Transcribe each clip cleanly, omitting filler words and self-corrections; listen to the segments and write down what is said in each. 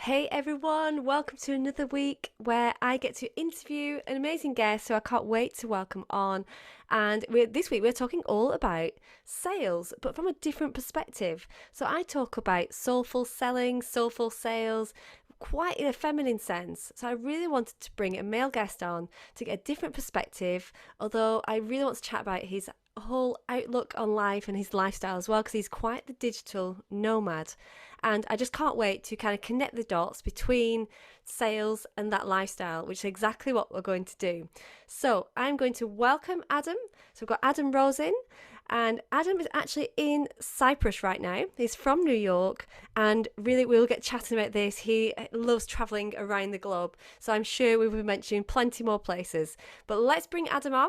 Hey everyone, welcome to another week where I get to interview an amazing guest who I can't wait to welcome on. And this week we're talking all about sales, but from a different perspective. So I talk about soulful selling, soulful sales, quite in a feminine sense. So I really wanted to bring a male guest on to get a different perspective, although I really want to chat about his whole outlook on life and his lifestyle as well, because he's quite the digital nomad. And I just can't wait to kind of connect the dots between sales and that lifestyle, which is exactly what we're going to do. So I'm going to welcome Adam. So we've got Adam Rosen, and Adam is actually in Cyprus right now. He's from New York, and really we'll get chatting about this. He loves traveling around the globe, so I'm sure we will be mentioning plenty more places. But let's bring Adam on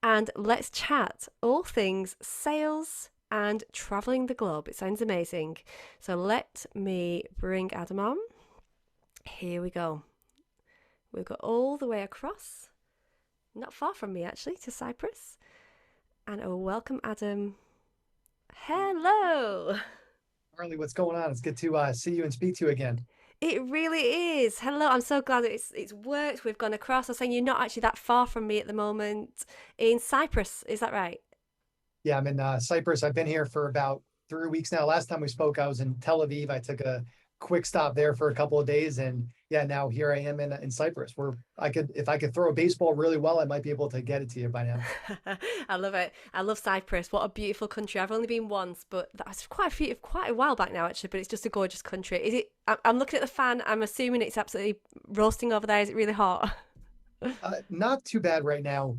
and let's chat all things sales and traveling the globe. It sounds amazing. So let me bring Adam on. Here we go. We'll go all the way across, not far from me actually, to Cyprus. And oh, welcome Adam. Hello. Harley, what's going on? It's good to see you and speak to you again. It really is. Hello. I'm so glad it's worked. We've gone across. I was saying you're not actually that far from me at the moment in Cyprus. Is that right? Yeah, I'm in Cyprus. I've been here for about 3 weeks now. Last time we spoke, I was in Tel Aviv. I took a quick stop there for a couple of days, and yeah, now here I am in Cyprus. Where if I could throw a baseball really well, I might be able to get it to you by now. I love it. I love Cyprus. What a beautiful country. I've only been once, but that's quite a while back now, actually. But it's just a gorgeous country. Is it? I'm looking at the fan. I'm assuming it's absolutely roasting over there. Is it really hot? Not too bad right now.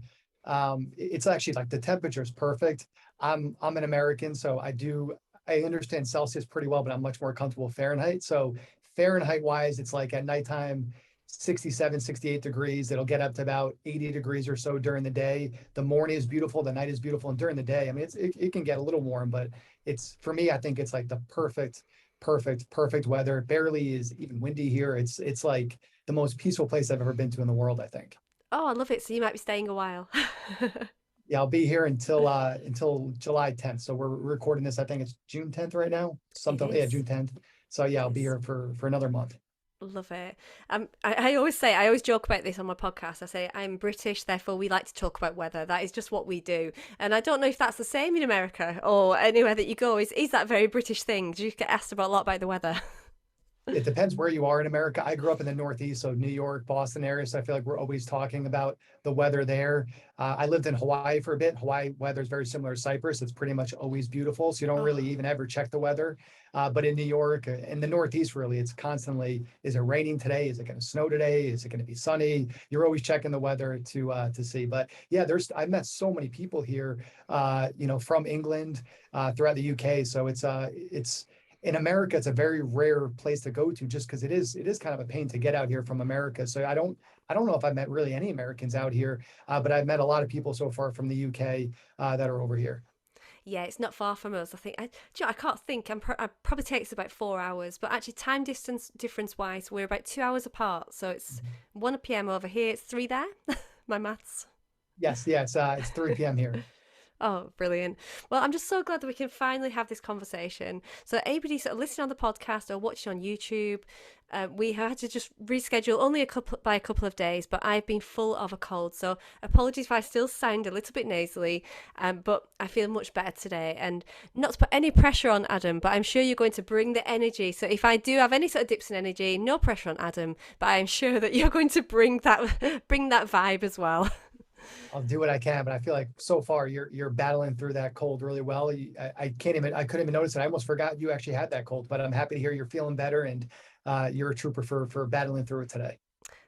It's actually like the temperature is perfect. I'm an American, so I understand Celsius pretty well, but I'm much more comfortable with Fahrenheit. So Fahrenheit wise, it's like at nighttime, 67, 68 degrees. It'll get up to about 80 degrees or so during the day. The morning is beautiful, the night is beautiful, and during the day, I mean, it can get a little warm, but it's for me, I think it's like the perfect weather. It barely is even windy here. It's like the most peaceful place I've ever been to in the world, I think. Oh, I love it. So you might be staying a while. Yeah, I'll be here until July 10th. So we're recording this. I think it's June 10th right now. It Something, yeah, is. June 10th. So It yeah, I'll be is. here for another month. Love it. I always joke about this on my podcast. I say I'm British, therefore we like to talk about weather. That is just what we do. And I don't know if that's the same in America or anywhere that you go. Is that a very British thing? Do you get asked about a lot about the weather? It depends where you are in America. I grew up in the Northeast, so New York, Boston area. So I feel like we're always talking about the weather there. I lived in Hawaii for a bit. Hawaii weather is very similar to Cyprus. It's pretty much always beautiful. So you don't really Oh, even ever check the weather. But in New York, in the Northeast, really, it's constantly, is it raining today? Is it going to snow today? Is it going to be sunny? You're always checking the weather to see. But yeah, I've met so many people here, from England, throughout the UK. So it's in America, it's a very rare place to go to just because it is kind of a pain to get out here from America. So I don't know if I've met really any Americans out here, but I've met a lot of people so far from the UK that are over here. yeah, it's not far from us. I can't think. I probably takes about 4 hours, but actually, time distance difference wise, we're about 2 hours apart. So it's 1 p.m. over here. It's three there. My maths. Yes, yeah, it's 3 p.m. here. Oh, brilliant. Well, I'm just so glad that we can finally have this conversation. So, anybody sort of listening on the podcast or watching on YouTube, we had to just reschedule only a couple of days, but I've been full of a cold. So, apologies if I still sound a little bit nasally, but I feel much better today. And not to put any pressure on Adam, but I'm sure you're going to bring the energy. So, if I do have any sort of dips in energy, no pressure on Adam, but I'm sure that you're going to bring that bring that vibe as well. I'll do what I can, but I feel like so far you're battling through that cold really well. I couldn't even notice it. I almost forgot you actually had that cold, but I'm happy to hear you're feeling better and you're a trooper for battling through it today.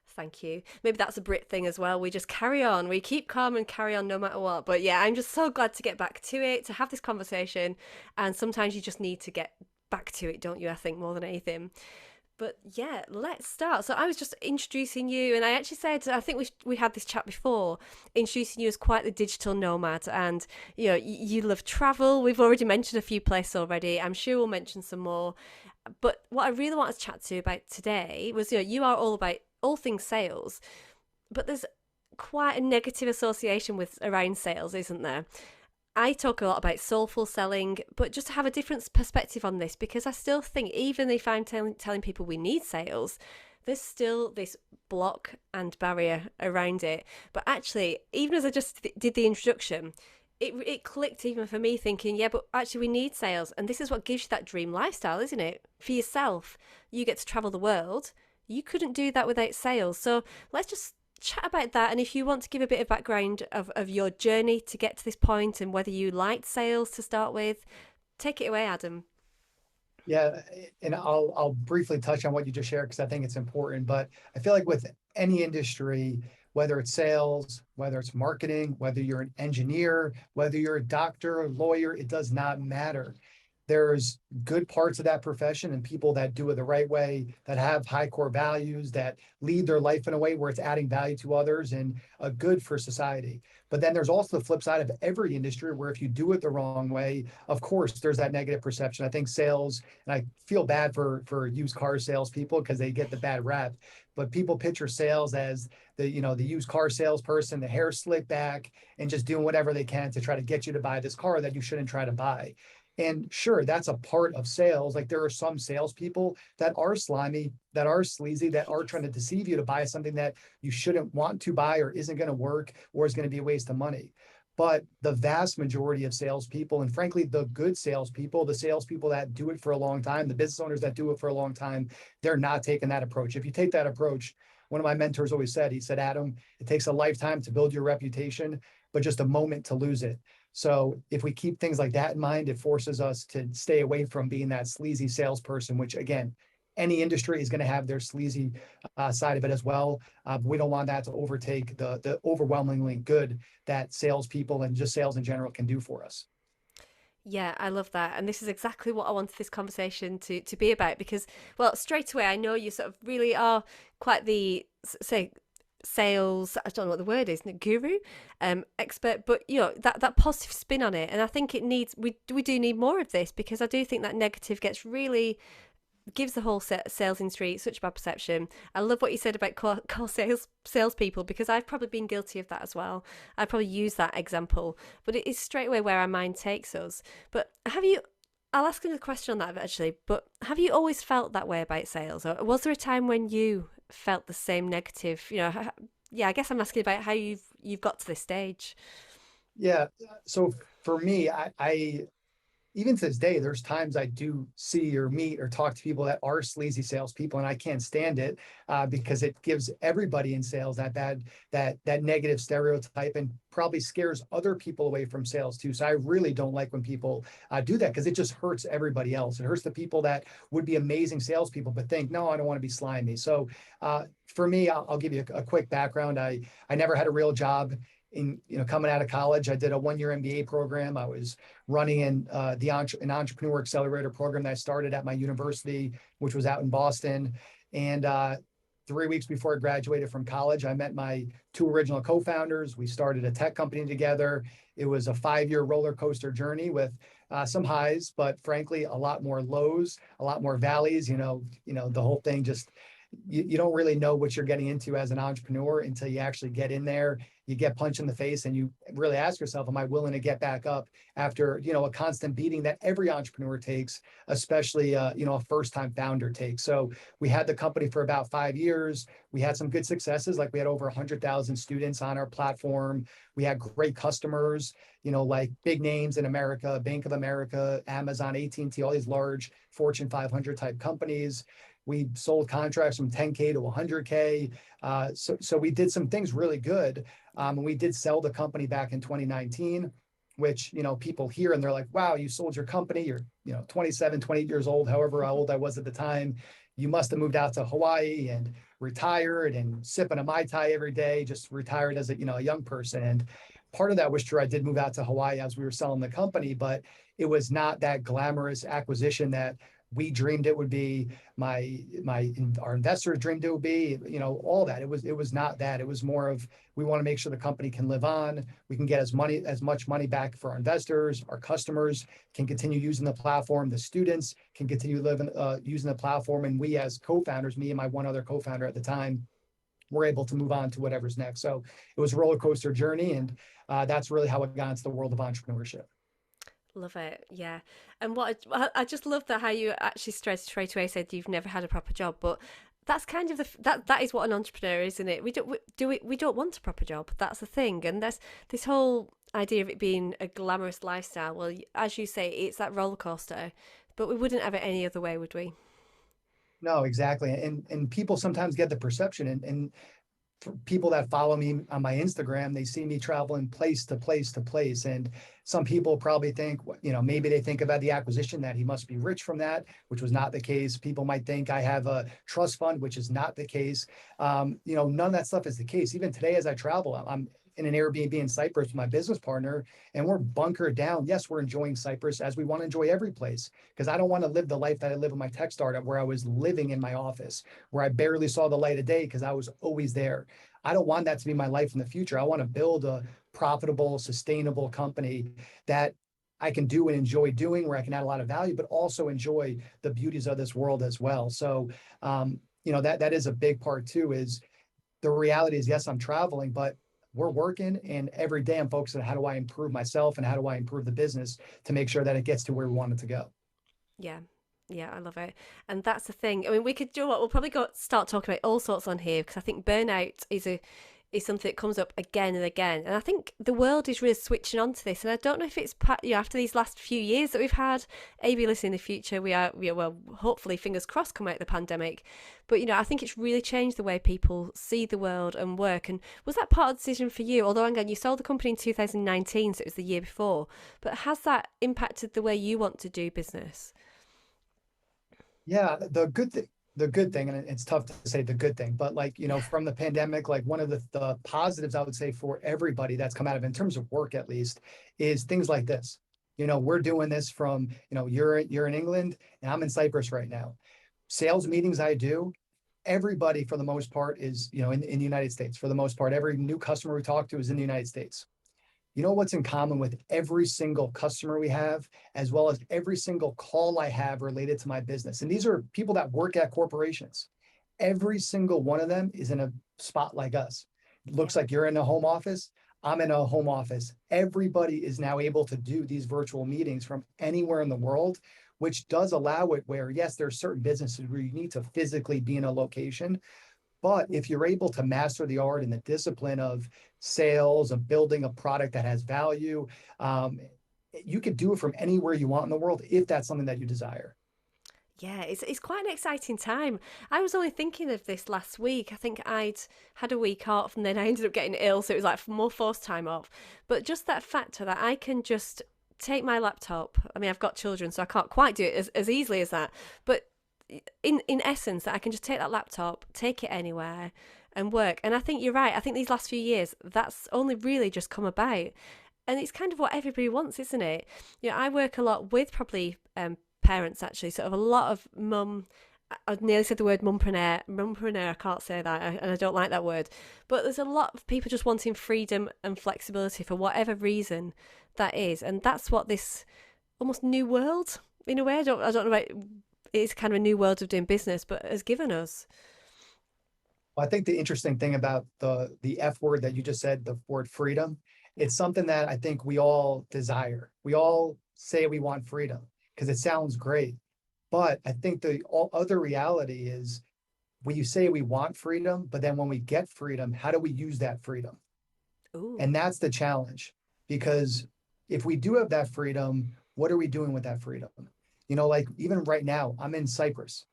Thank you. Maybe that's a Brit thing as well. We just carry on. We keep calm and carry on no matter what. But yeah, I'm just so glad to get back to it, to have this conversation. And sometimes you just need to get back to it, don't you? I think more than anything. But yeah, let's start. So I was just introducing you, and I actually said I think we had this chat before, introducing you as quite the digital nomad, and you love travel. We've already mentioned a few places already. I'm sure we'll mention some more. But what I really wanted to chat to you about today was you are all about all things sales, but there's quite a negative association with around sales, isn't there? I talk a lot about soulful selling, but just to have a different perspective on this, because I still think, even if I'm telling people we need sales, there's still this block and barrier around it. But actually, even as I just did the introduction, it clicked even for me, thinking, yeah, but actually we need sales. And this is what gives you that dream lifestyle, isn't it? For yourself, you get to travel the world. You couldn't do that without sales. So let's just chat about that. And if you want to give a bit of background of your journey to get to this point and whether you liked sales to start with, take it away, Adam. Yeah, and I'll briefly touch on what you just shared because I think it's important. But I feel like with any industry, whether it's sales, whether it's marketing, whether you're an engineer, whether you're a doctor, a lawyer, it does not matter. There's good parts of that profession and people that do it the right way, that have high core values, that lead their life in a way where it's adding value to others and good for society. But then there's also the flip side of every industry where if you do it the wrong way, of course, there's that negative perception. I think sales, and I feel bad for used car salespeople because they get the bad rap, but people picture sales as the used car salesperson, the hair slicked back and just doing whatever they can to try to get you to buy this car that you shouldn't try to buy. And sure, that's a part of sales. Like there are some salespeople that are slimy, that are sleazy, that are trying to deceive you to buy something that you shouldn't want to buy or isn't going to work or is going to be a waste of money. But the vast majority of salespeople, and frankly, the good salespeople, the salespeople that do it for a long time, the business owners that do it for a long time, they're not taking that approach. If you take that approach, one of my mentors always said, he said, Adam, it takes a lifetime to build your reputation, but just a moment to lose it. So if we keep things like that in mind, it forces us to stay away from being that sleazy salesperson, which again, any industry is going to have their sleazy side of it as well. We don't want that to overtake the overwhelmingly good that salespeople and just sales in general can do for us. Yeah, I love that. And this is exactly what I wanted this conversation to be about because, well, straight away, I know you sort of really are quite the, say, sales, I don't know what the word is, guru, expert, but that positive spin on it. And I think it needs, we do need more of this because I do think that negative gets really gives the whole sales industry such a bad perception. I love what you said about call salespeople because I've probably been guilty of that as well. I probably use that example, but it is straight away where our mind takes us. But have you? I'll ask another question on that actually. But have you always felt that way about sales, or was there a time when you felt the same negative? Yeah. I guess I'm asking about how you've got to this stage. Yeah. So for me, I even to this day, there's times I do see or meet or talk to people that are sleazy salespeople, and I can't stand it because it gives everybody in sales that negative stereotype and probably scares other people away from sales too. So I really don't like when people do that because it just hurts everybody else. It hurts the people that would be amazing salespeople but think, no, I don't want to be slimy. So for me, I'll give you a quick background. I never had a real job in coming out of college. I did a 1-year MBA program. I was running in an entrepreneur accelerator program that I started at my university, which was out in Boston. And 3 weeks before I graduated from college, I met my two original co-founders. We started a tech company together. It was a 5-year roller coaster journey with some highs, but frankly, a lot more lows, a lot more valleys. The whole thing just you don't really know what you're getting into as an entrepreneur until you actually get in there. You get punched in the face and you really ask yourself, am I willing to get back up after, a constant beating that every entrepreneur takes, especially, a first-time founder takes. So we had the company for about 5 years. We had some good successes. Like we had over 100,000 students on our platform. We had great customers, like big names in America, Bank of America, Amazon, AT&T, all these large Fortune 500 type companies. We sold contracts from 10K to 100K. So we did some things really good. And we did sell the company back in 2019, which, people hear and they're like, wow, you sold your company. You're, 27, 28 years old, however old I was at the time. You must have moved out to Hawaii and retired and sipping a Mai Tai every day, just retired as a young person. And part of that was true. I did move out to Hawaii as we were selling the company, but it was not that glamorous acquisition that we dreamed it would be. Our investors dreamed it would be, all that. It was not that. It was more of, we want to make sure the company can live on. We can get as much money back for our investors. Our customers can continue using the platform. The students can continue living using the platform. And we as co-founders, me and my one other co-founder at the time, we're able to move on to whatever's next. So it was a roller coaster journey, and that's really how I got into the world of entrepreneurship. Love it, yeah. And I just love that how you actually straight away said you've never had a proper job, but that's kind of that is what an entrepreneur is, isn't it? We don't want a proper job. That's the thing, and that's this whole idea of it being a glamorous lifestyle. Well, as you say, it's that roller coaster, but we wouldn't have it any other way, would we? No, exactly. And people sometimes get the perception, and for people that follow me on my Instagram, they see me traveling place to place to place. And some people probably think, maybe they think about the acquisition that he must be rich from that, which was not the case. People might think I have a trust fund, which is not the case. None of that stuff is the case. Even today, as I travel, I'm in an Airbnb in Cyprus with my business partner, and we're bunkered down. Yes, we're enjoying Cyprus as we want to enjoy every place, because I don't want to live the life that I live in my tech startup, where I was living in my office, where I barely saw the light of day because I was always there. I don't want that to be my life in the future. I want to build a profitable, sustainable company that I can do and enjoy doing, where I can add a lot of value, but also enjoy the beauties of this world as well. So, that is a big part too. Is the reality is, yes, I'm traveling, but we're working, and every day I'm focused on how do I improve myself and how do I improve the business to make sure that it gets to where we want it to go. Yeah. Yeah, I love it. And that's the thing. I mean, we could do what we'll probably start talking about all sorts on here because I think burnout is something that comes up again and again. And I think the world is really switching on to this. And I don't know if it's after these last few years that we've had, ableist in the future, we are well, hopefully, fingers crossed, come out of the pandemic. But I think it's really changed the way people see the world and work. And was that part of the decision for you? Although, again, you sold the company in 2019, so it was the year before. But has that impacted the way you want to do business? Yeah, the good thing, and it's tough to say the good thing, but like, from the pandemic, like one of the positives I would say for everybody that's come out of it, in terms of work at least, is things like this. We're doing this from, you're in England and I'm in Cyprus right now. Sales meetings I do, everybody for the most part is, in the United States. For the most part, every new customer we talk to is in the United States. You know what's in common with every single customer we have, as well as every single call I have related to my business? And these are people that work at corporations. Every single one of them is in a spot like us. It Yeah. looks like you're in a home office. I'm in a home office. Everybody is now able to do these virtual meetings from anywhere in the world, which does allow it where, yes, there are certain businesses where you need to physically be in a location, but if you're able to master the art and the discipline of sales, of building a product that has value, um, you could do it from anywhere you want in the world if that's something that you desire. Yeah, it's quite an exciting time. I was only thinking of this last week. I think I'd had a week off and then I ended up getting ill, so it was like more forced time off. But just that factor that I can just take my laptop. I mean, I've got children, so I can't quite do it as easily as that. But in essence, that I can just take that laptop, take it anywhere, and work. And I think you're right. I think these last few years, that's only really just come about. And it's kind of what everybody wants, isn't it? I work a lot with probably parents actually, sort of a lot of mum. I nearly said the word mumpreneur. I can't say that, and I don't like that word. But there's a lot of people just wanting freedom and flexibility for whatever reason that is, and that's what this almost new world, in a way. I don't know about. It's kind of a new world of doing business, but has given us. I think the interesting thing about the F word that you just said, the word freedom, it's something that I think we all desire. We all say we want freedom because it sounds great. But I think the other reality is, when you say we want freedom, but then when we get freedom, how do we use that freedom? Ooh, And that's the challenge. Because if we do have that freedom, what are we doing with that freedom? Like even right now, I'm in Cyprus.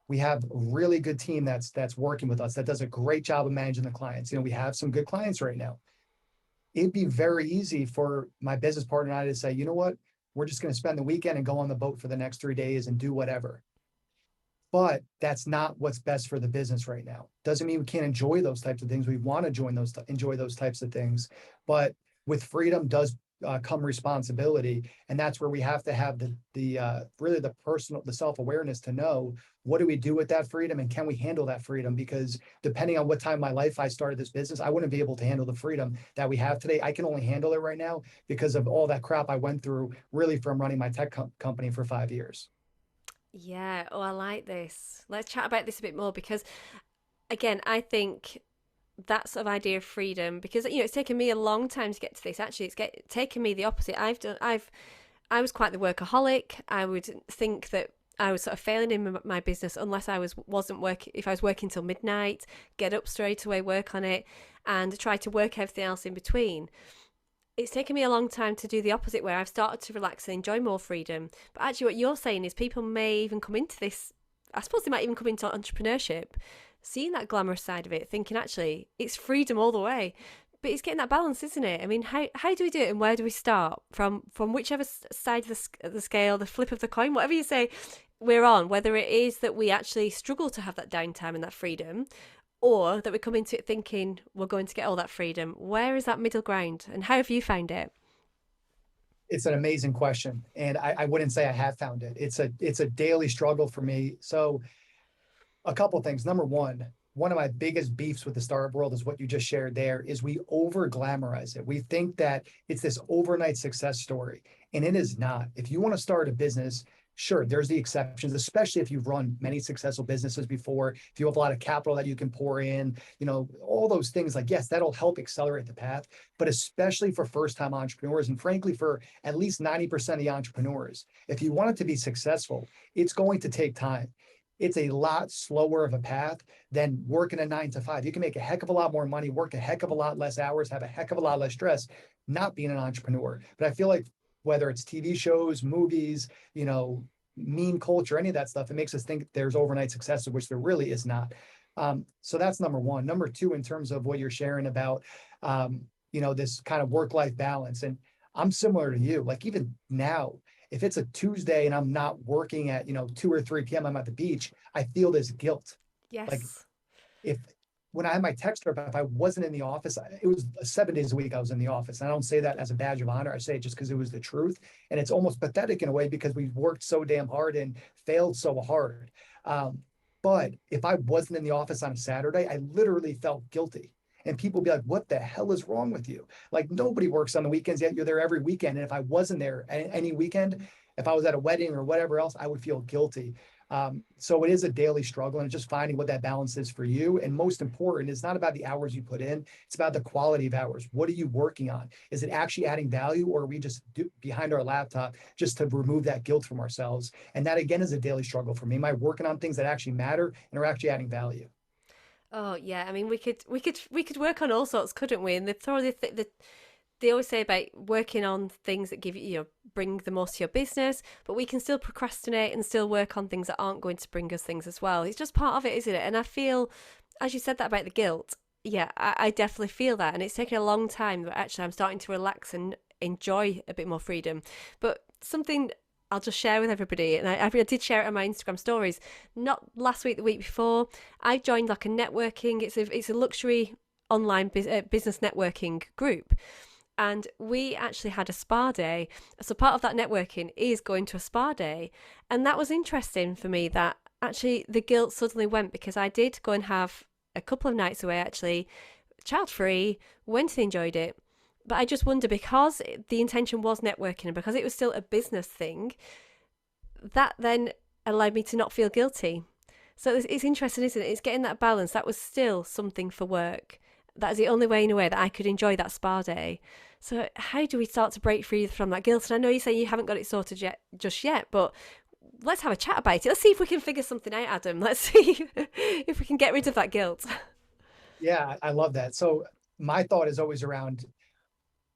We have a really good team that's working with us that does a great job of managing the clients. We have some good clients right now. It'd be very easy for my business partner and I to say, you know what, we're just going to spend the weekend and go on the boat for the next 3 days and do whatever. But that's not what's best for the business right now. Doesn't mean we can't enjoy those types of things. We want to enjoy those types of things, but with freedom does come responsibility, and that's where we have to have the really the personal, the self-awareness to know, what do we do with that freedom, and can we handle that freedom? Because depending on what time in my life I started this business, I wouldn't be able to handle the freedom that we have today. I can only handle it right now because of all that crap I went through, really, from running my tech company for 5 years. yeah. Oh, I like this. Let's chat about this a bit more because, again, I think that sort of idea of freedom, because it's taken me a long time to get to this. Actually, taken me the opposite. I was quite the workaholic. I would think that I was sort of failing in my business unless I wasn't working. If I was working till midnight, get up straight away, work on it, and try to work everything else in between. It's taken me a long time to do the opposite, where I've started to relax and enjoy more freedom. But actually, what you're saying is people may even come into this. I suppose they might even come into entrepreneurship, seeing that glamorous side of it, thinking actually it's freedom all the way. But it's getting that balance, isn't it? I mean, how do we do it, and where do we start from whichever side of the scale, the flip of the coin, whatever you say, we're on. Whether it is that we actually struggle to have that downtime and that freedom, or that we come into it thinking we're going to get all that freedom. Where is that middle ground, and how have you found it? It's an amazing question, and I wouldn't say I have found it. It's a daily struggle for me. So a couple of things. Number one of my biggest beefs with the startup world is what you just shared there is we over glamorize it. We think that it's this overnight success story, and it is not. If you want to start a business, sure, there's the exceptions, especially if you've run many successful businesses before, if you have a lot of capital that you can pour in, all those things, like, yes, that'll help accelerate the path, but especially for first-time entrepreneurs, and frankly, for at least 90% of the entrepreneurs, if you want it to be successful, it's going to take time. It's a lot slower of a path than working a 9 to 5. You can make a heck of a lot more money, work a heck of a lot less hours, have a heck of a lot less stress, not being an entrepreneur. But I feel like whether it's TV shows, movies, meme culture, any of that stuff, it makes us think there's overnight success, which there really is not. So that's number one. Number two, in terms of what you're sharing about, this kind of work-life balance. And I'm similar to you. Like, even now, if it's a Tuesday and I'm not working at, 2 or 3 p.m., I'm at the beach, I feel this guilt. Like, Yes. if when I had my tech startup, if I wasn't in the office, it was 7 days a week I was in the office. And I don't say that as a badge of honor. I say it just because it was the truth. And it's almost pathetic in a way because we worked so damn hard and failed so hard. But if I wasn't in the office on a Saturday, I literally felt guilty. And people would be like, what the hell is wrong with you? Like, nobody works on the weekends, yet you're there every weekend. And if I wasn't there any weekend, if I was at a wedding or whatever else, I would feel guilty. So it is a daily struggle, and just finding what that balance is for you. And most important, it's not about the hours you put in. It's about the quality of hours. What are you working on? Is it actually adding value, or are we just behind our laptop just to remove that guilt from ourselves? And that, again, is a daily struggle for me. Am I working on things that actually matter and are actually adding value? Oh yeah, I mean we could work on all sorts, couldn't we? And they always say about working on things that give you, bring the most to your business, but we can still procrastinate and still work on things that aren't going to bring us things as well. It's just part of it, isn't it? And I feel, as you said that about the guilt, yeah, I definitely feel that, and it's taken a long time, but actually I'm starting to relax and enjoy a bit more freedom. But something I'll just share with everybody, and I did share it on my Instagram stories. Not last week, the week before, I joined like a networking. It's a luxury online business networking group, and we actually had a spa day. So part of that networking is going to a spa day, and that was interesting for me. That actually the guilt suddenly went, because I did go and have a couple of nights away, actually child free, went and enjoyed it. But I just wonder, because the intention was networking and because it was still a business thing, that then allowed me to not feel guilty. So it's interesting, isn't it? It's getting that balance. That was still something for work. That is the only way, in a way, that I could enjoy that spa day. So how do we start to break free from that guilt? And I know you say you haven't got it sorted yet, just yet, but let's have a chat about it. Let's see if we can figure something out, Adam. Let's see if we can get rid of that guilt. Yeah, I love that. So my thought is always around,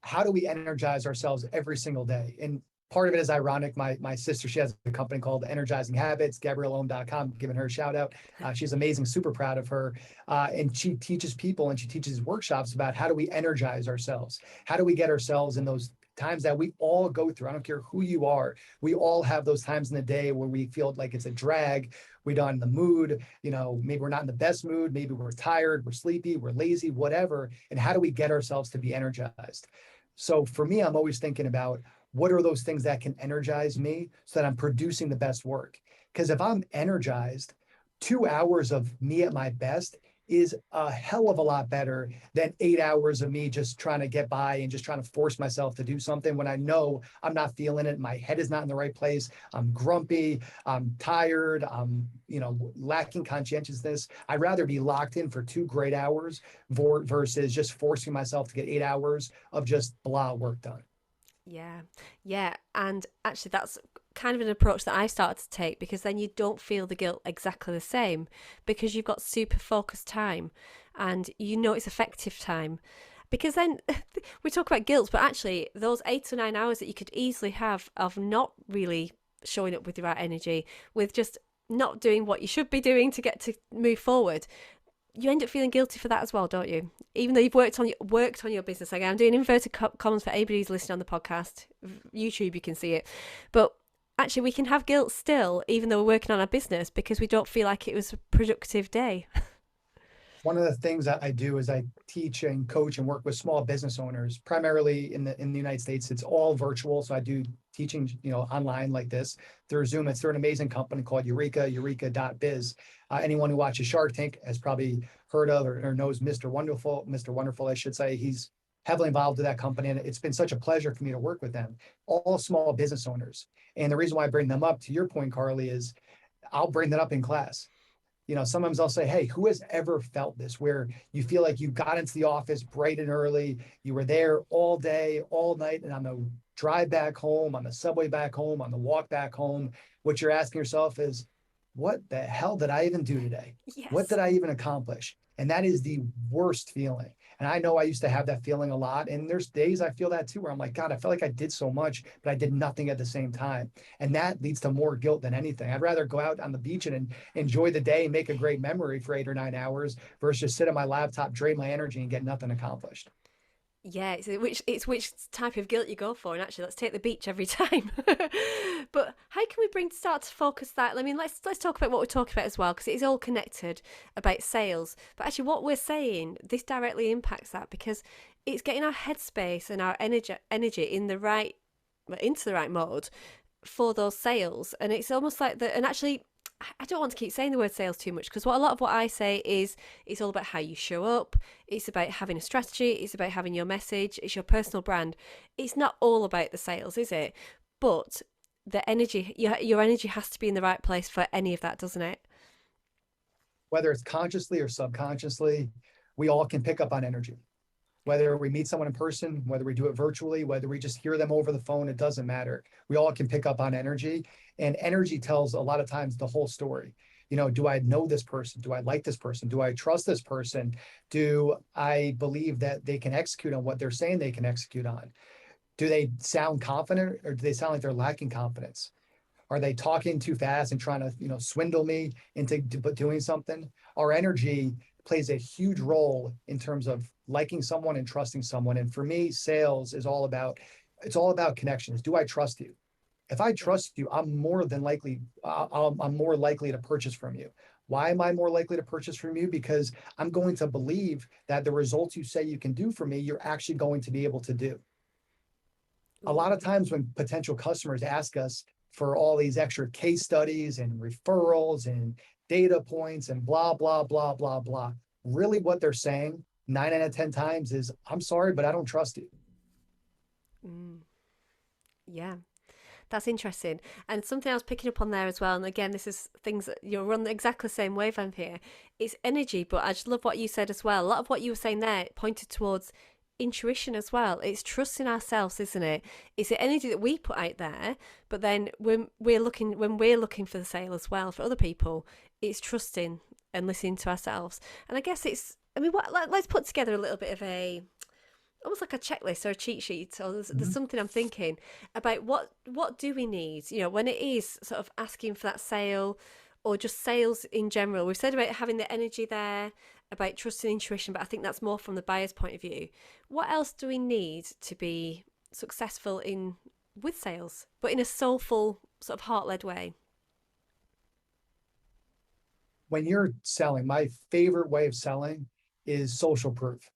how do we energize ourselves every single day? And part of it is ironic. My sister, she has a company called Energizing Habits, GabrielleOhm.com, giving her a shout out. She's amazing, super proud of her. And she teaches people, and she teaches workshops about how do we energize ourselves? How do we get ourselves in those times that we all go through? I don't care who you are. We all have those times in the day where we feel like it's a drag. We're not in the mood, maybe we're not in the best mood. Maybe we're tired, we're sleepy, we're lazy, whatever. And how do we get ourselves to be energized? So for me, I'm always thinking about, what are those things that can energize me so that I'm producing the best work? Because if I'm energized, 2 hours of me at my best is a hell of a lot better than 8 hours of me just trying to get by and just trying to force myself to do something when I know I'm not feeling it. My head is not in the right place. I'm grumpy. I'm tired. I'm, lacking conscientiousness. I'd rather be locked in for 2 great hours versus just forcing myself to get 8 hours of just blah work done. Yeah, yeah. And actually, that's kind of an approach that I started to take because then you don't feel the guilt exactly the same because you've got super focused time and you know it's effective time. Because then we talk about guilt, but actually, those 8 or 9 hours that you could easily have of not really showing up with the right energy, with just not doing what you should be doing to get to move forward, you end up feeling guilty for that as well, don't you? Even though you've worked on your business. Like I'm doing inverted commas for anybody who's listening on the podcast. YouTube, you can see it, but actually, we can have guilt still, even though we're working on our business because we don't feel like it was a productive day. One of the things that I do is I teach and coach and work with small business owners, primarily in the United States. It's all virtual, so I do teaching, online like this through Zoom. It's through an amazing company called Eureka.biz. Anyone who watches Shark Tank has probably heard of or knows Mr. Wonderful, I should say. He's heavily involved with that company, and it's been such a pleasure for me to work with them. All small business owners, and the reason why I bring them up, to your point, Carly, is I'll bring that up in class. Sometimes I'll say, hey, who has ever felt this where you feel like you got into the office bright and early, you were there all day, all night, and on the drive back home, on the subway back home, on the walk back home, what you're asking yourself is, what the hell did I even do today? What Yes. did I even accomplish? And that is the worst feeling. And I know I used to have that feeling a lot. And there's days I feel that too, where I'm like, God, I felt like I did so much, but I did nothing at the same time. And that leads to more guilt than anything. I'd rather go out on the beach and enjoy the day and make a great memory for 8 or 9 hours versus just sit at my laptop, drain my energy, and get nothing accomplished. Yeah, it's which type of guilt you go for, and actually, let's take the beach every time. But how can we start to focus that? I mean, let's talk about what we're talking about as well, because it is all connected about sales. But actually, what we're saying this directly impacts that because it's getting our headspace and our energy in the right into the right mode for those sales, and it's almost like the and actually. I don't want to keep saying the word sales too much because a lot of what I say is it's all about how you show up. It's about having a strategy. It's about having your message. It's your personal brand. It's not all about the sales, is it? But the energy, your energy has to be in the right place for any of that, doesn't it? Whether it's consciously or subconsciously, we all can pick up on energy. Whether we meet someone in person, whether we do it virtually, whether we just hear them over the phone, it doesn't matter. We all can pick up on energy. And energy tells a lot of times the whole story. Do I know this person? Do I like this person? Do I trust this person? Do I believe that they can execute on what they're saying they can execute on? Do they sound confident or do they sound like they're lacking confidence? Are they talking too fast and trying to, swindle me into doing something? Our energy plays a huge role in terms of liking someone and trusting someone. And for me, sales is it's all about connections. Do I trust you? If I Yeah. trust you, I'm more than likely, I'm more likely to purchase from you. Why am I more likely to purchase from you? Because I'm going to believe that the results you say you can do for me, you're actually going to be able to do. A lot of Ooh. times when potential customers ask us for all these extra case studies and referrals and data points and blah, blah, blah, blah, blah, really what they're saying 9 out of 10 times is, I'm sorry, but I don't trust you. Mm. Yeah. That's interesting. And something I was picking up on there as well, and again, this is things that you're on exactly the same wavelength here. It's energy, but I just love what you said as well. A lot of what you were saying there pointed towards intuition as well. It's trusting ourselves, isn't it? It's the energy that we put out there, but then when we're looking for the sale as well for other people, it's trusting and listening to ourselves. And I guess it's I mean, let's put together a little bit of a almost like a checklist or a cheat sheet or there's Mhm. something I'm thinking about what do we need when it is sort of asking for that sale or just sales in general. We've said about having the energy there, about trusting intuition, but I think that's more from the buyer's point of view. What else do we need to be successful in with sales but in a soulful sort of heart-led way? When you're selling, my favorite way of selling is social proof.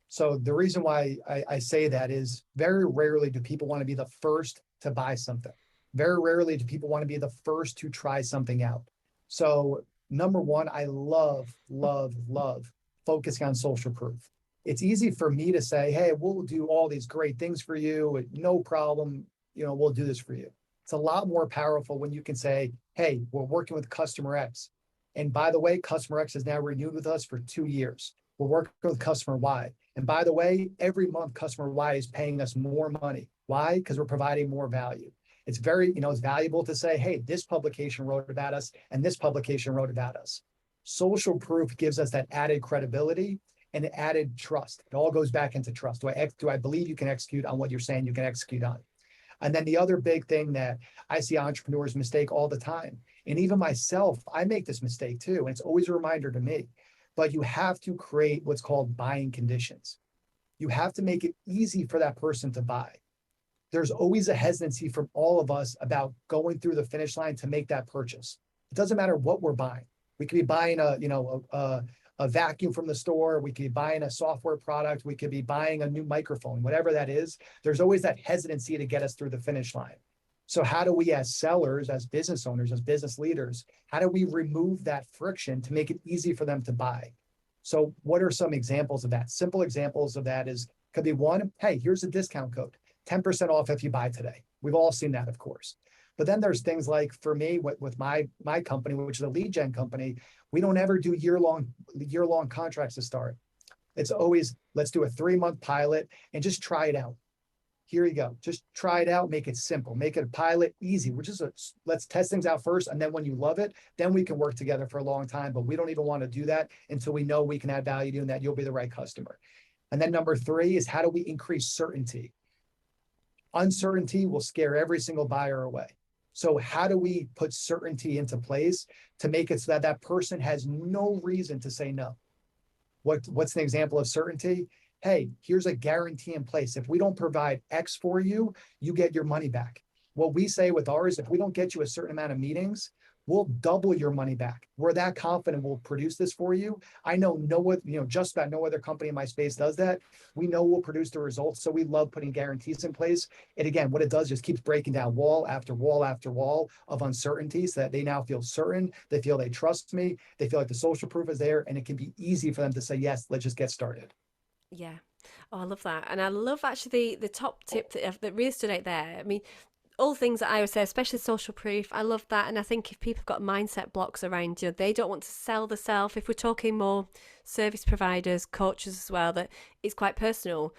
So the reason why I say that is very rarely do people want to be the first to buy something. Very rarely do people want to be the first to try something out. So number one, I love, love, love focusing on social proof. It's easy for me to say, hey, we'll do all these great things for you. No problem. We'll do this for you. It's a lot more powerful when you can say, hey, we're working with customer X. And by the way, customer X is now renewed with us for 2 years. We're working with customer Y. And by the way, every month customer Y is paying us more money. Why? Because we're providing more value. It's it's valuable to say, hey, this publication wrote about us and this publication wrote about us. Social proof gives us that added credibility and added trust. It all goes back into trust. Do I believe you can execute on what you're saying you can execute on? And then the other big thing that I see entrepreneurs mistake all the time, and even myself, I make this mistake too, and it's always a reminder to me, but you have to create what's called buying conditions. You have to make it easy for that person to buy. There's always a hesitancy from all of us about going through the finish line to make that purchase. It doesn't matter what we're buying. We could be buying a vacuum from the store. We could be buying a software product. We could be buying a new microphone, whatever that is. There's always that hesitancy to get us through the finish line. So how do we, as sellers, as business owners, as business leaders, how do we remove that friction to make it easy for them to buy? So what are some examples of that? Simple examples of that could be one, hey, here's a discount code, 10% off if you buy today. We've all seen that, of course. But then there's things like, for me, with my company, which is a lead gen company, we don't ever do year-long contracts to start. It's always, let's do a 3-month pilot and just try it out. Here you go. Just try it out. Make it simple. Make it a pilot easy. Let's test things out first. And then when you love it, then we can work together for a long time. But we don't even want to do that until we know we can add value to you and that you'll be the right customer. And then number 3 is, how do we increase certainty? Uncertainty will scare every single buyer away. So how do we put certainty into place to make it so that that person has no reason to say no? What's an example of certainty? Hey, here's a guarantee in place. If we don't provide X for you, you get your money back. What we say with ours, if we don't get you a certain amount of meetings, we'll double your money back. We're that confident we'll produce this for you. I know just about no other company in my space does that. We know we'll produce the results. So we love putting guarantees in place. And again, what it does just keeps breaking down wall after wall after wall of uncertainty, so that they now feel certain. They feel they trust me. They feel like the social proof is there, and it can be easy for them to say, yes, let's just get started. Yeah. Oh, I love that. And I love actually the top tip that really stood out there. I mean, all things that I would say, especially social proof, I love that. And I think if people have got mindset blocks around they don't want to sell the self. If we're talking more service providers, coaches as well, that it's quite personal.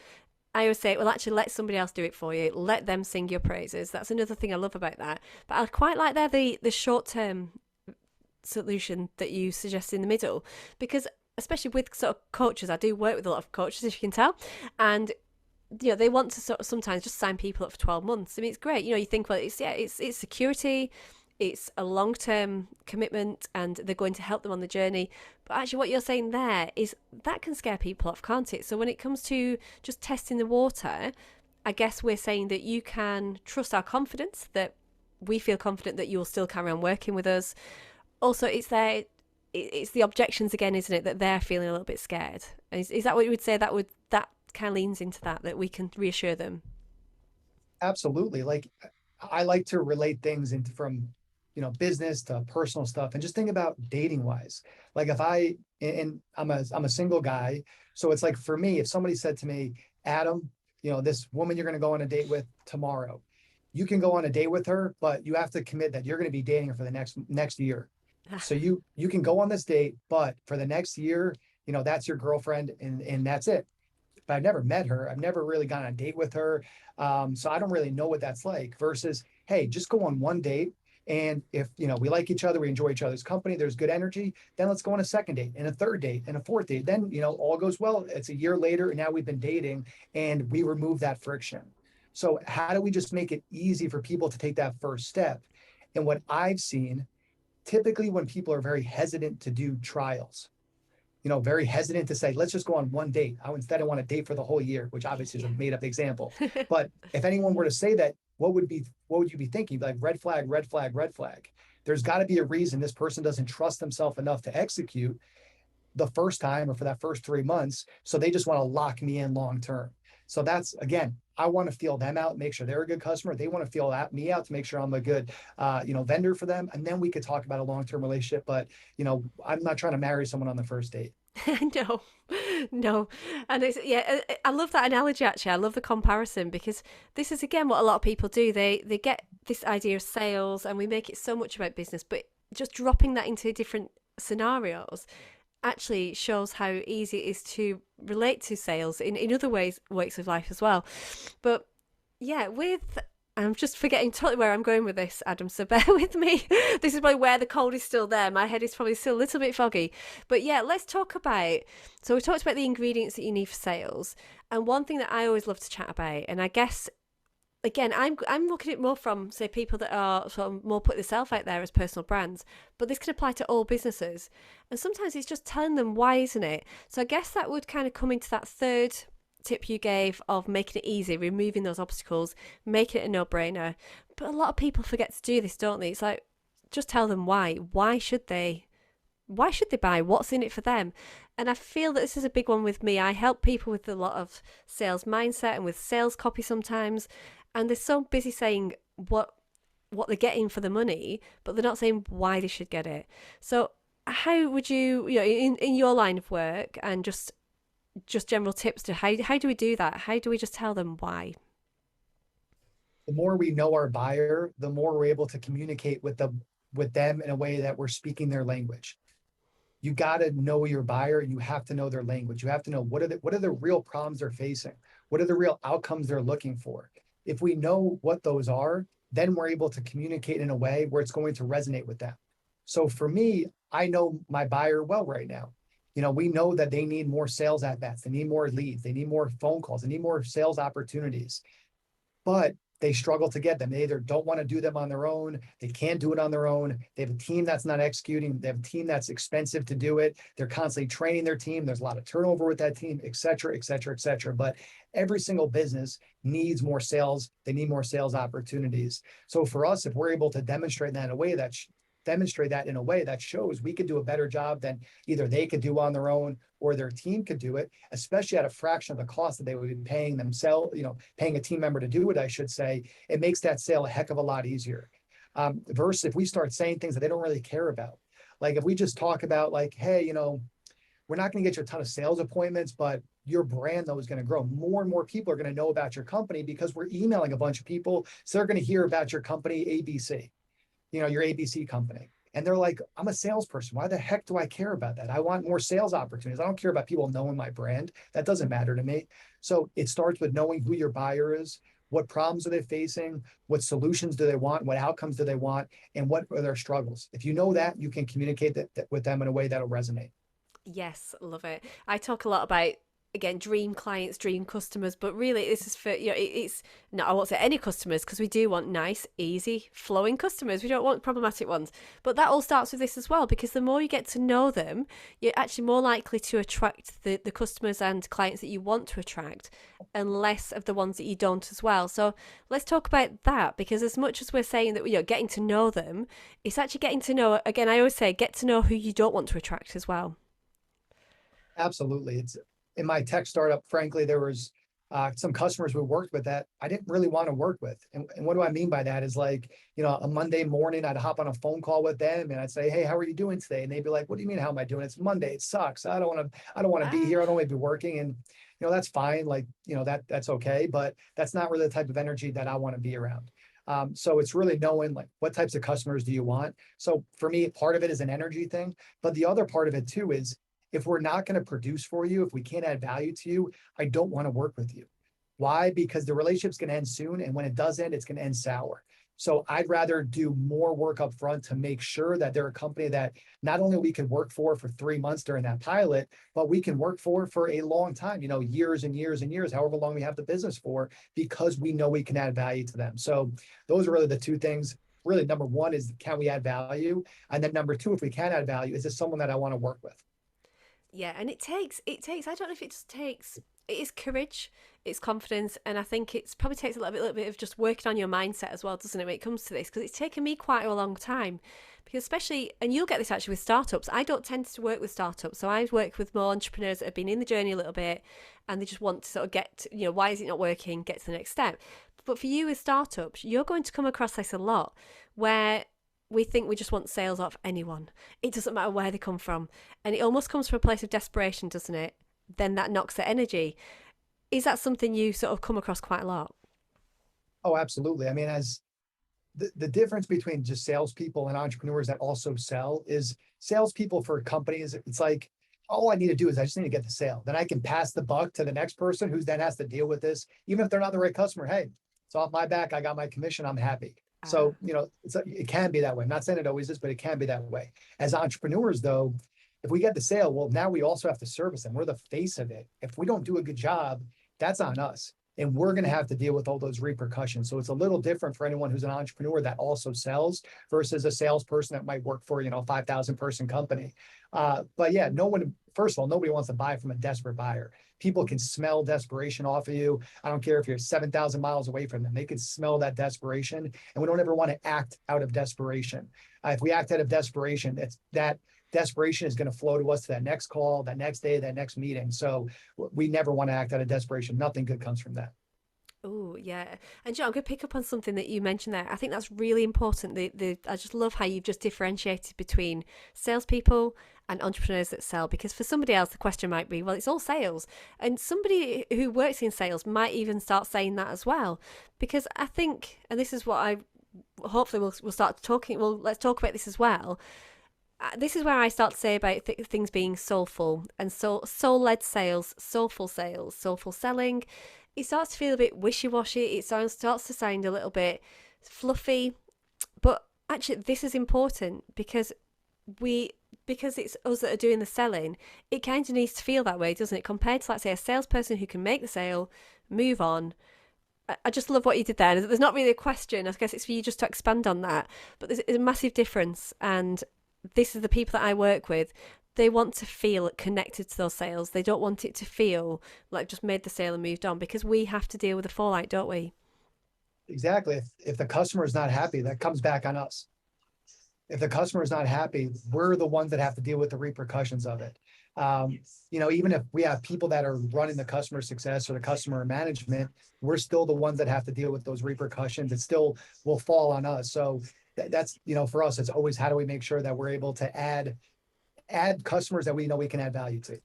I always say, well, actually, let somebody else do it for you. Let them sing your praises. That's another thing I love about that. But I quite like the short-term solution that you suggest in the middle, because especially with sort of coaches, I do work with a lot of coaches, as you can tell, and they want to sort of sometimes just sign people up for 12 months. I mean, it's great. You think, well, it's security, it's a long-term commitment, and they're going to help them on the journey. But actually what you're saying there is that can scare people off, can't it? So when it comes to just testing the water, I guess we're saying that you can trust our confidence, that we feel confident that you'll still carry on working with us. Also, it's the objections again, isn't it, that they're feeling a little bit scared? Is that what you would say? That kind of leans into that we can reassure them. Absolutely. Like, I like to relate things from business to personal stuff, and just think about dating wise. Like, if I'm a single guy, so it's like, for me, if somebody said to me, Adam, this woman you're going to go on a date with tomorrow, you can go on a date with her, but you have to commit that you're going to be dating her for the next year. So you can go on this date, but for the next year, that's your girlfriend, and that's it. But I've never met her. I've never really gone on a date with her. So I don't really know what that's like, versus, hey, just go on one date. And if, we like each other, we enjoy each other's company, there's good energy, then let's go on a second date and a third date and a fourth date. Then, all goes well. It's a year later, and now we've been dating, and we remove that friction. So how do we just make it easy for people to take that first step? And what I've seen, typically when people are very hesitant to do trials, very hesitant to say, let's just go on one date. Instead, I want to date for the whole year, which obviously is a made up example. But if anyone were to say that, what would you be thinking? Like, red flag, red flag, red flag. There's got to be a reason this person doesn't trust themselves enough to execute the first time or for that first 3 months. So they just want to lock me in long term. So that's, again, I want to feel them out, make sure they're a good customer. They want to feel me out to make sure I'm a good, vendor for them. And then we could talk about a long-term relationship. But, I'm not trying to marry someone on the first date. No, no. And it's, yeah, I love that analogy actually. I love the comparison because this is again what a lot of people do. They get this idea of sales and we make it so much about business, but just dropping that into different scenarios actually shows how easy it is to relate to sales in other ways, works of life as well. But yeah, with I'm just forgetting totally where I'm going with this, Adam. So bear with me. This is probably where the cold is still there. My head is probably still a little bit foggy. But yeah, let's talk about. So we talked about the ingredients that you need for sales, and one thing that I always love to chat about, and I guess again, I'm looking at it more from say people that are sort of more put themselves out there as personal brands, but this can apply to all businesses. And sometimes it's just telling them why, isn't it? So I guess that would kind of come into that third tip you gave of making it easy, removing those obstacles, making it a no-brainer. But a lot of people forget to do this, don't they? It's like just tell them why. Why should they? Why should they buy? What's in it for them? And I feel that this is a big one with me. I help people with a lot of sales mindset and with sales copy sometimes, and they're so busy saying what they're getting for the money, but they're not saying why they should get it. So how would you know, in your line of work and just general tips to how do we do that? How do we just tell them why? The more we know our buyer, the more we're able to communicate with them in a way that we're speaking their language. You got to know your buyer. You have to know their language. You have to know what are the real problems they're facing. What are the real outcomes they're looking for? If we know what those are, then we're able to communicate in a way where it's going to resonate with them. So for me, I know my buyer well right now. We know that they need more sales at bats. They need more leads. They need more phone calls. They need more sales opportunities, but they struggle to get them. They either don't want to do them on their own. They can't do it on their own. They have a team that's not executing. They have a team that's expensive to do it. They're constantly training their team. There's a lot of turnover with that team, et cetera, et cetera, et cetera. But every single business needs more sales. They need more sales opportunities. So for us, if we're able to demonstrate that in a way that shows we could do a better job than either they could do on their own or their team could do it, especially at a fraction of the cost that they would be paying themselves, paying a team member to do it, I should say, it makes that sale a heck of a lot easier. Versus if we start saying things that they don't really care about. Like if we just talk about like, hey, we're not going to get you a ton of sales appointments, but your brand though is going to grow. More and more people are going to know about your company because we're emailing a bunch of people. So they're going to hear about your company, ABC, your ABC company. And they're like, I'm a salesperson. Why the heck do I care about that? I want more sales opportunities. I don't care about people knowing my brand. That doesn't matter to me. So it starts with knowing who your buyer is, what problems are they facing, what solutions do they want, what outcomes do they want, and what are their struggles. If you know that, you can communicate that with them in a way that'll resonate. Yes, love it. I talk a lot about again dream clients, dream customers, but really this is for it's no, I won't say any customers because we do want nice, easy, flowing customers. We don't want problematic ones. But that all starts with this as well because the more you get to know them, you're actually more likely to attract the customers and clients that you want to attract and less of the ones that you don't as well. So let's talk about that because as much as we're saying that getting to know them, it's actually getting to know again, I always say get to know who you don't want to attract as well. Absolutely. It's in my tech startup, frankly, there was some customers we worked with that I didn't really want to work with. And what do I mean by that is like, a Monday morning, I'd hop on a phone call with them and I'd say, hey, how are you doing today? And they'd be like, what do you mean, how am I doing? It's Monday. It sucks. I don't want to be here. I don't want to be working. And, that's fine. Like, that's okay. But that's not really the type of energy that I want to be around. So it's really knowing like what types of customers do you want? So for me, part of it is an energy thing, but the other part of it too is if we're not going to produce for you, if we can't add value to you, I don't want to work with you. Why? Because the relationship's going to end soon. And when it does end, it's going to end sour. So I'd rather do more work up front to make sure that they're a company that not only we can work for 3 months during that pilot, but we can work for a long time, years and years and years, however long we have the business for, because we know we can add value to them. So those are really the two things. Really, number one is, can we add value? And then number two, if we can add value, is this someone that I want to work with? Yeah, and it takes I don't know if it just takes it is courage, it's confidence, and I think it's probably takes a little bit of just working on your mindset as well, doesn't it, when it comes to this? Because it's taken me quite a long time. Because especially, and you'll get this actually with startups. I don't tend to work with startups, so I work with more entrepreneurs that have been in the journey a little bit, and they just want to sort of get, why is it not working? Get to the next step. But for you with startups, you're going to come across this a lot, where we think we just want sales off anyone. It doesn't matter where they come from. And it almost comes from a place of desperation, doesn't it? Then that knocks their energy. Is that something you sort of come across quite a lot? Oh, absolutely. I mean, as the difference between just salespeople and entrepreneurs that also sell is salespeople for companies. It's like, all I need to do is I just need to get the sale. Then I can pass the buck to the next person who then has to deal with this. Even if they're not the right customer, hey, it's off my back. I got my commission. I'm happy. Ah, So, it can be that way. I'm not saying it always is, but it can be that way. As entrepreneurs, though, if we get the sale, well, now we also have to service them. We're the face of it. If we don't do a good job, that's on us. And we're going to have to deal with all those repercussions. So it's a little different for anyone who's an entrepreneur that also sells versus a salesperson that might work for, a 5,000 person company. But yeah, first of all, nobody wants to buy from a desperate buyer. People can smell desperation off of you. I don't care if you're 7,000 miles away from them. They can smell that desperation. And we don't ever want to act out of desperation. If we act out of desperation, that desperation is going to flow to us to that next call, that next day, that next meeting. So we never want to act out of desperation. Nothing good comes from that. oh yeah, and I'm going to pick up on something that you mentioned there. I think that's really important. I just love how you've just differentiated between salespeople and entrepreneurs that sell. Because for somebody else, the question might be, well, it's all sales, and somebody who works in sales might even start saying that as well. Because I think, and this is what I hopefully we'll start talking. Well, let's talk about this as well. This is where I start to say about things being soulful and soul-led sales, soulful selling. It starts to feel a bit wishy-washy. It starts to sound a little bit fluffy, but actually, this is important because it's us that are doing the selling. It kind of needs to feel that way, doesn't it? Compared to, let's say, a salesperson who can make the sale, move on. I just love what you did there. There's not really a question. I guess it's for you just to expand on that. But there's a massive difference, and this is the people that I work with. They want to feel connected to those sales. They don't want it to feel like just made the sale and moved on, because we have to deal with the fallout, don't we? Exactly. If the customer is not happy, that comes back on us. If the customer is not happy, we're the ones that have to deal with the repercussions of it. Even if we have people that are running the customer success or the customer management, we're still the ones that have to deal with those repercussions. It still will fall on us. So that's, for us, it's always, how do we make sure that we're able to add customers that we know we can add value to.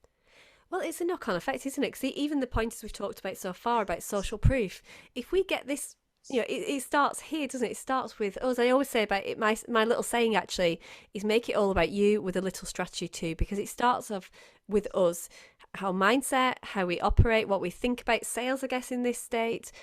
Well, it's a knock on effect, isn't it? Because even the pointers we've talked about so far about social proof, if we get this, it starts here, doesn't it? It starts with us. I always say about it, my little saying actually is make it all about you with a little strategy too, because it starts off with us, our mindset, how we operate, what we think about sales, I guess, in this state,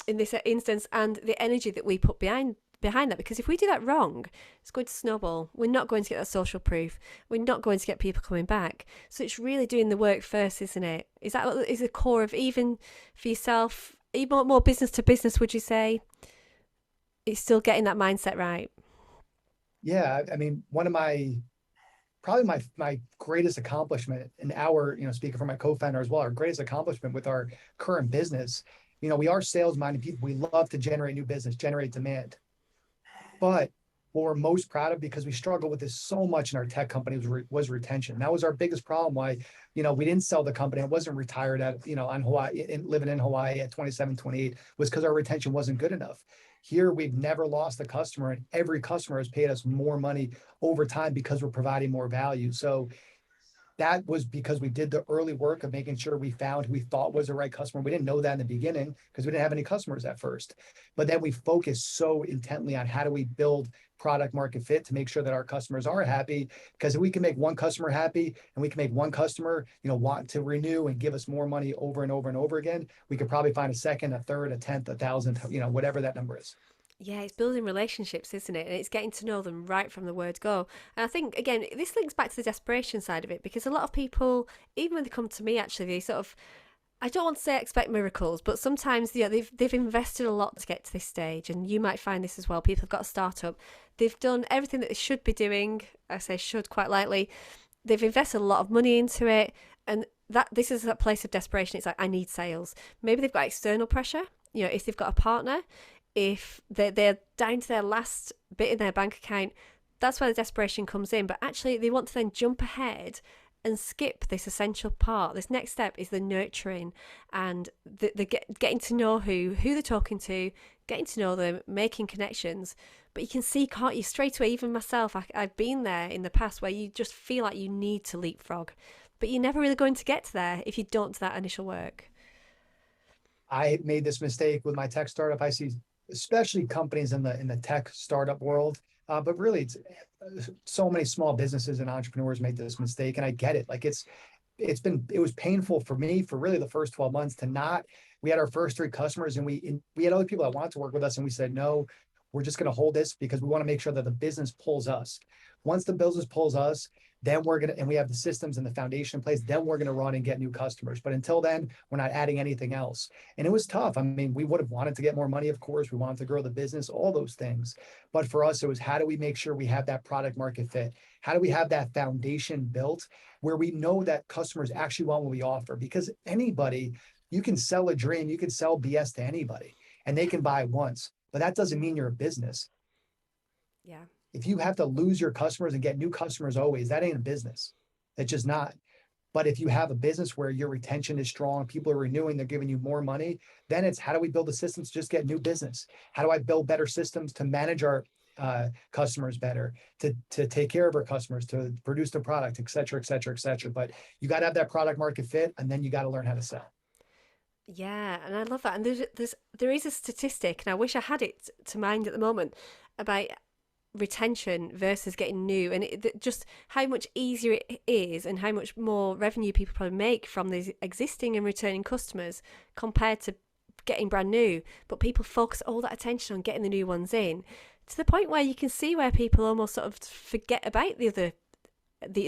in this instance, and the energy that we put behind that. Because if we do that wrong, it's going to snowball. We're not going to get that social proof. We're not going to get people coming back. So it's really doing the work first, isn't it? Is that what is the core of, even for yourself, even more business to business, would you say? It's still getting that mindset right. Yeah. I mean, probably my greatest accomplishment in speaking for my co-founder as well, our greatest accomplishment with our current business, we are sales minded people. We love to generate new business, generate demand. But what we're most proud of, because we struggle with this so much in our tech company, was retention. That was our biggest problem. Why, we didn't sell the company. It wasn't retired on Hawaii, living in Hawaii at 27, 28, was because our retention wasn't good enough. Here, we've never lost a customer, and every customer has paid us more money over time because we're providing more value. So that was because we did the early work of making sure we found who we thought was the right customer. We didn't know that in the beginning because we didn't have any customers at first. But then we focused so intently on how do we build product market fit to make sure that our customers are happy. Because if we can make one customer happy and we can make one customer, want to renew and give us more money over and over and over again, we could probably find a second, a third, a tenth, 1,000, whatever that number is. Yeah, it's building relationships, isn't it? And it's getting to know them right from the word go. And I think, again, this links back to the desperation side of it, because a lot of people, even when they come to me, actually, they sort of, I don't want to say expect miracles, but sometimes they've invested a lot to get to this stage, and you might find this as well. People have got a startup, they've done everything that they should be doing. I say should quite lightly. They've invested a lot of money into it, and that this is a place of desperation. It's like, I need sales. Maybe they've got external pressure. If they've got a partner, if they're down to their last bit in their bank account, that's where the desperation comes in. But actually, they want to then jump ahead and skip this essential part. This next step is the nurturing and the getting to know who they're talking to, getting to know them, making connections. But you can see, can't you, straight away, even myself, I've been there in the past where you just feel like you need to leapfrog, but you're never really going to get to there if you don't do that initial work. I made this mistake with my tech startup. I see, especially companies in the tech startup world, but really, it's so many small businesses and entrepreneurs make this mistake, and I get it. Like it was painful for me for really the first 12 months to not. We had our first three customers, and we had other people that wanted to work with us, and we said no. We're just going to hold this because we want to make sure that the business pulls us. Once the business pulls us, then we're going to, and we have the systems and the foundation in place, then we're going to run and get new customers. But until then, we're not adding anything else. And it was tough. I mean, we would have wanted to get more money, of course. We wanted to grow the business, all those things. But for us, it was how do we make sure we have that product market fit? How do we have that foundation built where we know that customers actually want what we offer? Because anybody, you can sell a dream, you can sell BS to anybody, and they can buy once. But that doesn't mean you're a business. Yeah. If you have to lose your customers and get new customers always, that ain't a business. It's just not. But if you have a business where your retention is strong, people are renewing, they're giving you more money, then it's how do we build the systems to just get new business? How do I build better systems to manage our customers better, to take care of our customers, to produce the product, et cetera, et cetera, et cetera. But you got to have that product market fit, and then you got to learn how to sell. Yeah, and I love that. And there is a statistic, and I wish I had it to mind at the moment, about retention versus getting new, and just how much easier it is, and how much more revenue people probably make from these existing and returning customers compared to getting brand new. But people focus all that attention on getting the new ones in, to the point where you can see where people almost sort of forget about the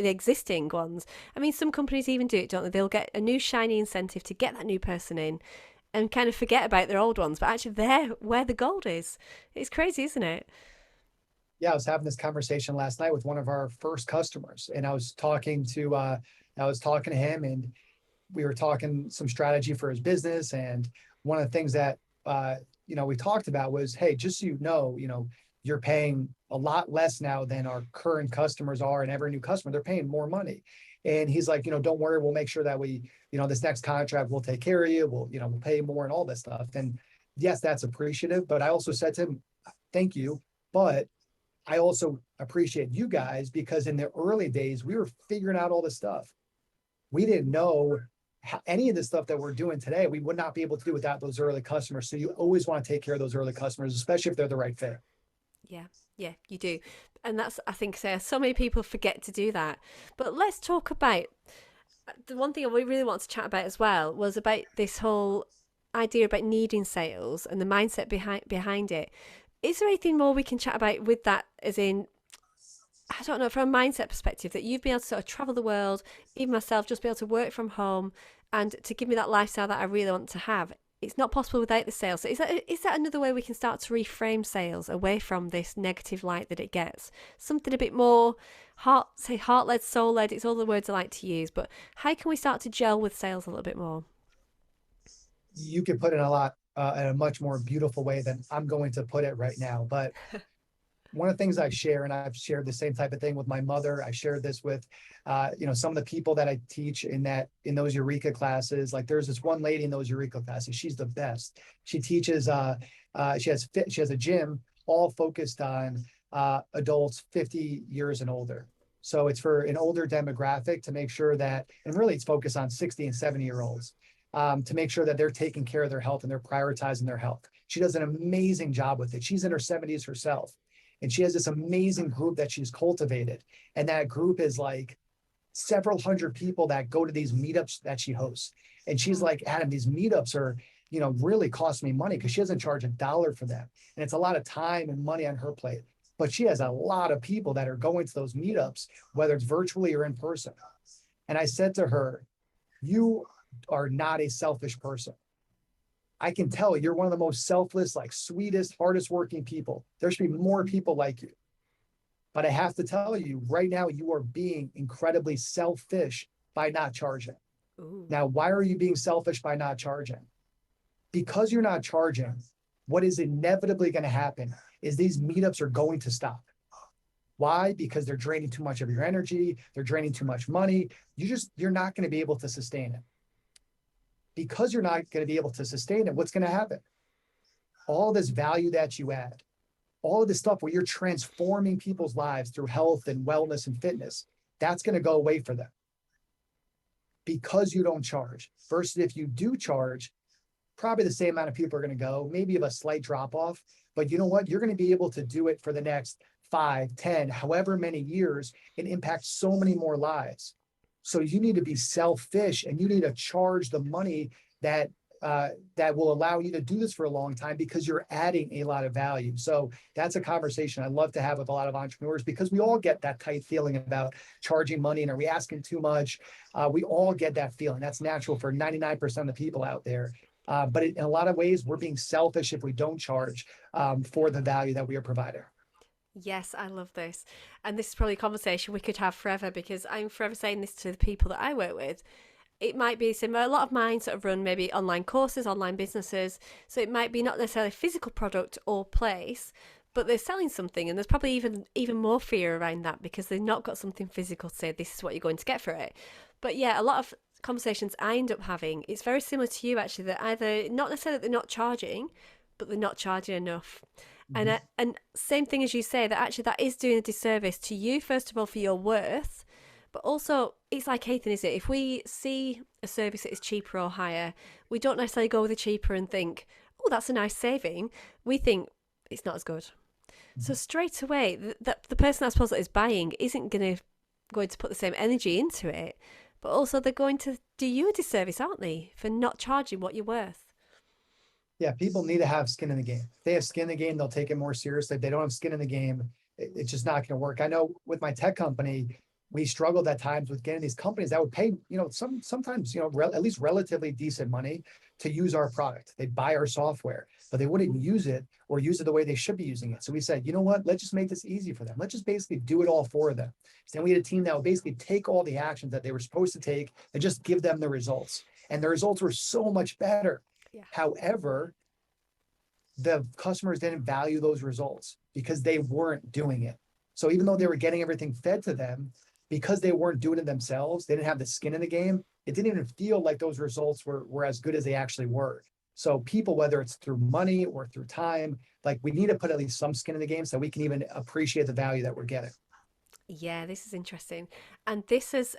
existing ones. I mean, some companies even do it, don't they? They'll get a new shiny incentive to get that new person in and kind of forget about their old ones, but actually they're where the gold is. It's crazy, isn't it? Yeah, I was having this conversation last night with one of our first customers, and I was talking to him, and we were talking some strategy for his business. And one of the things that we talked about was, hey, just so you're paying a lot less now than our current customers are, and every new customer, they're paying more money. And he's like, don't worry, we'll make sure that this next contract, we'll take care of you. We'll pay more and all this stuff. And yes, that's appreciative. But I also said to him, thank you. But I also appreciate you guys, because in the early days, we were figuring out all this stuff. We didn't know any of the stuff that we're doing today. We would not be able to do without those early customers. So you always want to take care of those early customers, especially if they're the right fit. Yeah, yeah, you do. And that's, I think, so many people forget to do that. But let's talk about the one thing we really want to chat about as well, was about this whole idea about needing sales and the mindset behind it. Is there anything more we can chat about with that, as in, I don't know, from a mindset perspective, that you've been able to sort of travel the world, even myself, just be able to work from home and to give me that lifestyle that I really want to have? It's not possible without the sales. So is that another way we can start to reframe sales away from this negative light that it gets? Something a bit more heart-led, soul-led. It's all the words I like to use. But how can we start to gel with sales a little bit more? You can put it in a much more beautiful way than I'm going to put it right now. But one of the things I share, and I've shared the same type of thing with my mother. I shared this with, some of the people that I teach in those Eureka classes. Like there's this one lady in those Eureka classes. She's the best. She teaches. She has a gym all focused on adults 50 years and older. So it's for an older demographic to make sure that, and really it's focused on 60 and 70-year-olds, to make sure that they're taking care of their health and they're prioritizing their health. She does an amazing job with it. She's in her 70s herself. And she has this amazing group that she's cultivated. And that group is like several hundred people that go to these meetups that she hosts. And she's like, Adam, these meetups are, really cost me money, because she doesn't charge $1 for them. And it's a lot of time and money on her plate. But she has a lot of people that are going to those meetups, whether it's virtually or in person. And I said to her, you are not a selfish person. I can tell you're one of the most selfless, like sweetest, hardest working people. There should be more people like you. But I have to tell you right now, you are being incredibly selfish by not charging. Ooh. Now, why are you being selfish by not charging? Because you're not charging, what is inevitably going to happen is these meetups are going to stop. Why? Because they're draining too much of your energy. They're draining too much money. You're not going to be able to sustain it. Because you're not going to be able to sustain it, what's going to happen? All this value that you add, all of this stuff where you're transforming people's lives through health and wellness and fitness, that's going to go away for them because you don't charge. Versus if you do charge, probably the same amount of people are going to go, maybe of a slight drop off, but you know what? You're going to be able to do it for the next 5, 10, however many years and impact so many more lives. So you need to be selfish and you need to charge the money that that will allow you to do this for a long time because you're adding a lot of value. So that's a conversation I love to have with a lot of entrepreneurs because we all get that tight feeling about charging money and are we asking too much? We all get that feeling. That's natural for 99% of the people out there. But in a lot of ways, we're being selfish if we don't charge for the value that we are providing. Yes, I love this. And this is probably a conversation we could have forever because I'm forever saying this to the people that I work with. It might be similar. A lot of mine sort of run maybe online courses, online businesses. So it might be not necessarily a physical product or place, but they're selling something. And there's probably even more fear around that because they've not got something physical to say, this is what you're going to get for it. But yeah, a lot of conversations I end up having, it's very similar to you actually, that either not necessarily that they're not charging, but they're not charging enough. Mm-hmm. And same thing as you say, that actually that is doing a disservice to you, first of all, for your worth, but also it's like anything, is it? If we see a service that is cheaper or higher, we don't necessarily go with the cheaper and think, oh, that's a nice saving. We think it's not as good. Mm-hmm. So straight away, the person I suppose that is buying isn't going to put the same energy into it, but also they're going to do you a disservice, aren't they, for not charging what you're worth? Yeah, people need to have skin in the game. If they have skin in the game, they'll take it more seriously. If they don't have skin in the game, it's just not going to work. I know with my tech company, we struggled at times with getting these companies that would pay, sometimes, at least relatively decent money to use our product. They'd buy our software, but they wouldn't use it or use it the way they should be using it. So we said, you know what, let's just make this easy for them. Let's just basically do it all for them. So then we had a team that would basically take all the actions that they were supposed to take and just give them the results. And the results were so much better. Yeah. However, the customers didn't value those results because they weren't doing it. So even though they were getting everything fed to them, because they weren't doing it themselves, they didn't have the skin in the game. It didn't even feel like those results were as good as they actually were. So people, whether it's through money or through time, like we need to put at least some skin in the game so we can even appreciate the value that we're getting. Yeah, this is interesting. And this is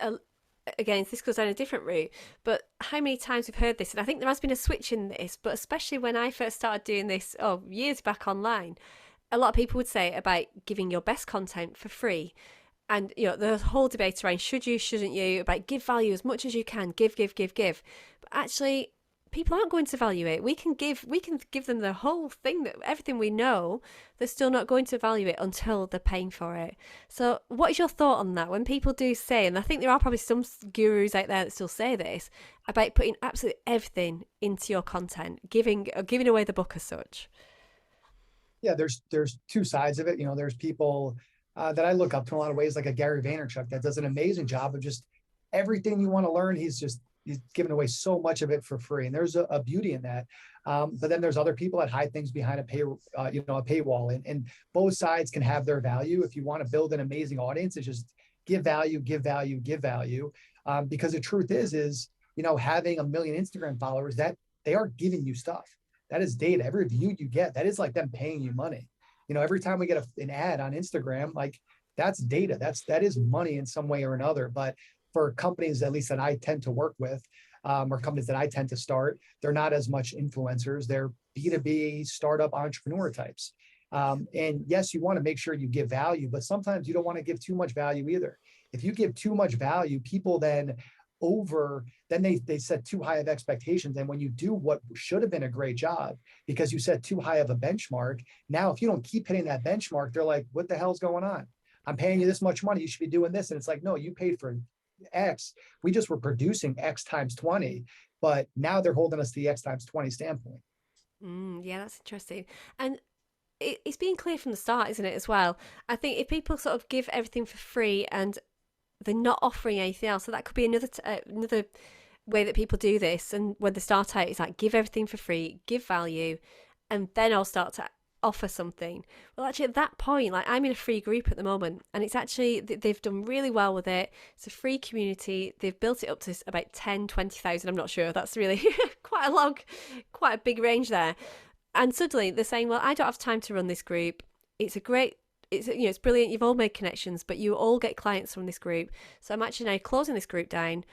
again, this goes down a different route, but how many times we've heard this, and I think there has been a switch in this, but especially when I first started doing this, years back online, a lot of people would say about giving your best content for free. And, the whole debate around should you, shouldn't you, about give value as much as you can, give. But actually, people aren't going to value it. We can give them the whole thing, that everything we know, they're still not going to value it until they're paying for it. So what is your thought on that? When people do say, and I think there are probably some gurus out there that still say this, about putting absolutely everything into your content, giving away the book as such. Yeah, there's two sides of it. There's people that I look up to in a lot of ways, like a Gary Vaynerchuk that does an amazing job of just everything you want to learn. He's giving away so much of it for free. And there's a beauty in that. But then there's other people that hide things behind a paywall, and both sides can have their value. If you want to build an amazing audience, it's just give value. Because the truth is, having 1 million Instagram followers, that they are giving you stuff. That is data. Every view you get, that is like them paying you money. Every time we get an ad on Instagram, like that's data. That is money in some way or another. But for companies, at least that I tend to work with, or companies that I tend to start, they're not as much influencers. They're B2B startup entrepreneur types. And yes, you want to make sure you give value, but sometimes you don't want to give too much value either. If you give too much value, people then they set too high of expectations. And when you do what should have been a great job, because you set too high of a benchmark, now if you don't keep hitting that benchmark, they're like, what the hell's going on? I'm paying you this much money. You should be doing this. And it's like, no, you paid for X. We just were producing X times 20, but now they're holding us to the X times 20 standpoint. Yeah, that's interesting. And it's being clear from the start, isn't it, as well? I think if people sort of give everything for free and they're not offering anything else, so that could be another way that people do this. And when they start out, it's like give everything for free, give value, and then I'll start to offer something. Well, actually, at that point, like I'm in a free group at the moment, and it's actually they've done really well with it. It's a free community. They've built it up to about 10,000-20,000. I'm not sure. That's really quite a big range there. And suddenly they're saying, well, I don't have time to run this group. it's a great, it's brilliant. You've all made connections, but you all get clients from this group. So I'm actually now closing this group down,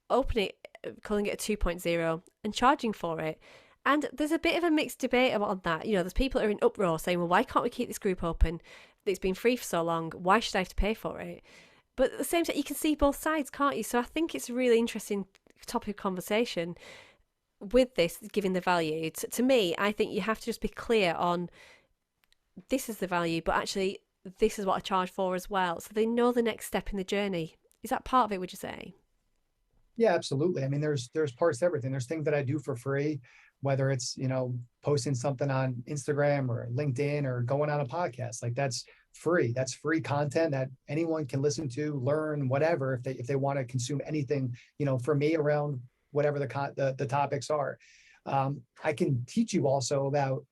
opening it, calling it a 2.0, and charging for it. And there's a bit of a mixed debate on that. There's people that are in uproar saying, well, why can't we keep this group open? It's been free for so long. Why should I have to pay for it? But at the same time, you can see both sides, can't you? So I think it's a really interesting topic of conversation with this, giving the value. To me, I think you have to just be clear on this is the value, but actually this is what I charge for as well. So they know the next step in the journey. Is that part of it, would you say? Yeah, absolutely. I mean, there's parts to everything. There's things that I do for free, whether it's, posting something on Instagram or LinkedIn or going on a podcast. Like that's free. That's free content that anyone can listen to, learn, whatever, if they want to consume anything, for me around whatever the topics are. I can teach you also about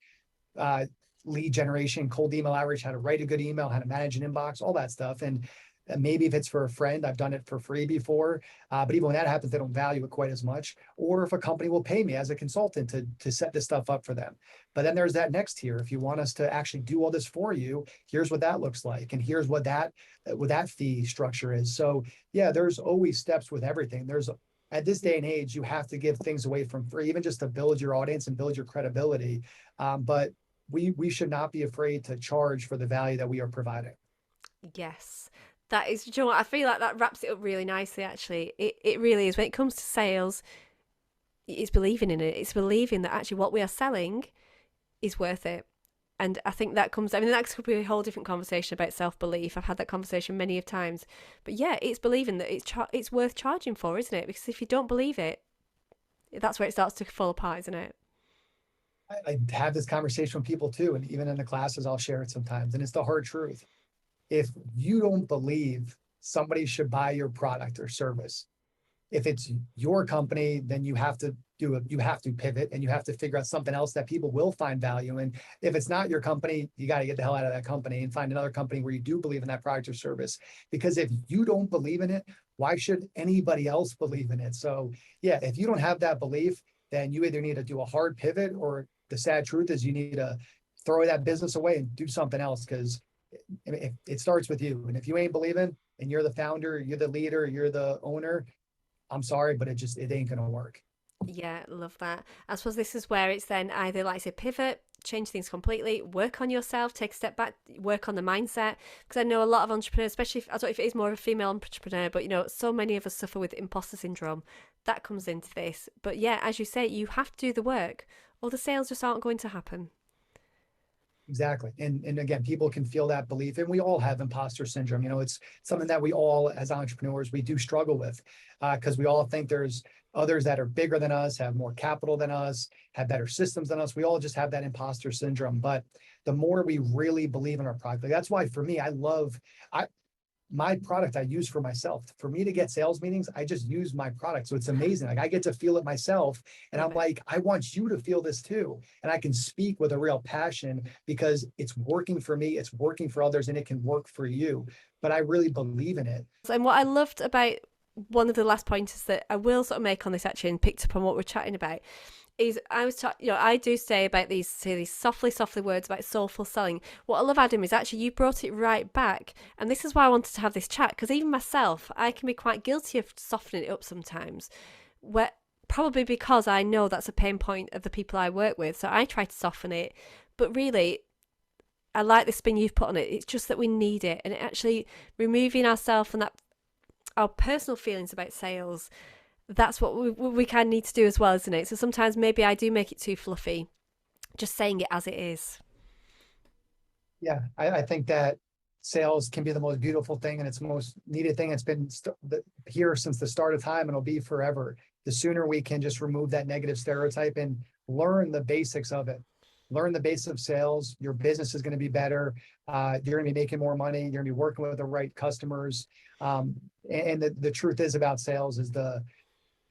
lead generation, cold email outreach, how to write a good email, how to manage an inbox, all that stuff. And maybe if it's for a friend, I've done it for free before. But even when that happens, they don't value it quite as much. Or if a company will pay me as a consultant to set this stuff up for them. But then there's that next tier. If you want us to actually do all this for you, here's what that looks like. And here's what that fee structure is. So yeah, there's always steps with everything. At this day and age, you have to give things away from free, even just to build your audience and build your credibility. But we should not be afraid to charge for the value that we are providing. Yes. That is, you know what, I feel like that wraps it up really nicely, actually. It really is. When it comes to sales, it's believing in it. It's believing that actually what we are selling is worth it. And I think that that could be a whole different conversation about self-belief. I've had that conversation many of times. But yeah, it's believing that it's worth charging for, isn't it? Because if you don't believe it, that's where it starts to fall apart, isn't it? I have this conversation with people too, and even in the classes, I'll share it sometimes. And it's the hard truth. If you don't believe somebody should buy your product or service, if it's your company, then you have to pivot and you have to figure out something else that people will find value in. If it's not your company, you got to get the hell out of that company and find another company where you do believe in that product or service. Because if you don't believe in it, why should anybody else believe in it? So yeah, if you don't have that belief, then you either need to do a hard pivot, or the sad truth is you need to throw that business away and do something else, because it starts with you. And if you ain't believing and you're the founder, you're the leader, you're the owner, I'm sorry, but it ain't gonna work. Yeah, love that. I suppose this is where it's then either, like I say, pivot, change things completely, work on yourself, take a step back, work on the mindset. Because I know a lot of entrepreneurs, especially I don't know if it is more of a female entrepreneur, but so many of us suffer with imposter syndrome. That comes into this. But yeah, as you say, you have to do the work, or the sales just aren't going to happen. Exactly. And again, people can feel that belief, and we all have imposter syndrome. It's something that we all, as entrepreneurs, we do struggle with, because we all think there's others that are bigger than us, have more capital than us, have better systems than us. We all just have that imposter syndrome. But the more we really believe in our product, like that's why for me, my product I use for myself. For me to get sales meetings, I just use my product. So it's amazing. Like I get to feel it myself. And I'm like, I want you to feel this too. And I can speak with a real passion because it's working for me, it's working for others, and it can work for you. But I really believe in it. And what I loved about one of the last pointers that I will sort of make on this, actually, and picked up on what we're chatting about, is I do say about these softly words about soulful selling. What I love, Adam, is actually you brought it right back, and this is why I wanted to have this chat, because even myself, I can be quite guilty of softening it up sometimes, where probably because I know that's a pain point of the people I work with, so I try to soften it. But really, I like the spin you've put on it. It's just that we need it, and actually removing ourselves and our personal feelings about sales, that's what we kind of need to do as well, isn't it? So sometimes maybe I do make it too fluffy, just saying it as it is. Yeah, I think that sales can be the most beautiful thing, and it's the most needed thing. It's been here since the start of time, and it'll be forever. The sooner we can just remove that negative stereotype and learn the basics of it, learn the basics of sales, your business is going to be better. You're going to be making more money. You're going to be working with the right customers. And the truth is about sales is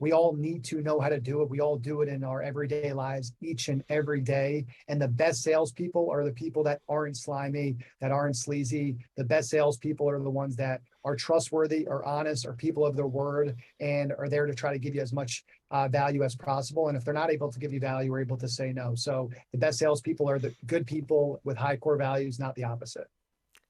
We all need to know how to do it. We all do it in our everyday lives each and every day. And the best salespeople are the people that aren't slimy, that aren't sleazy. The best salespeople are the ones that are trustworthy, are honest, are people of their word, and are there to try to give you as much value as possible. And if they're not able to give you value, we're able to say no. So the best salespeople are the good people with high core values, not the opposite.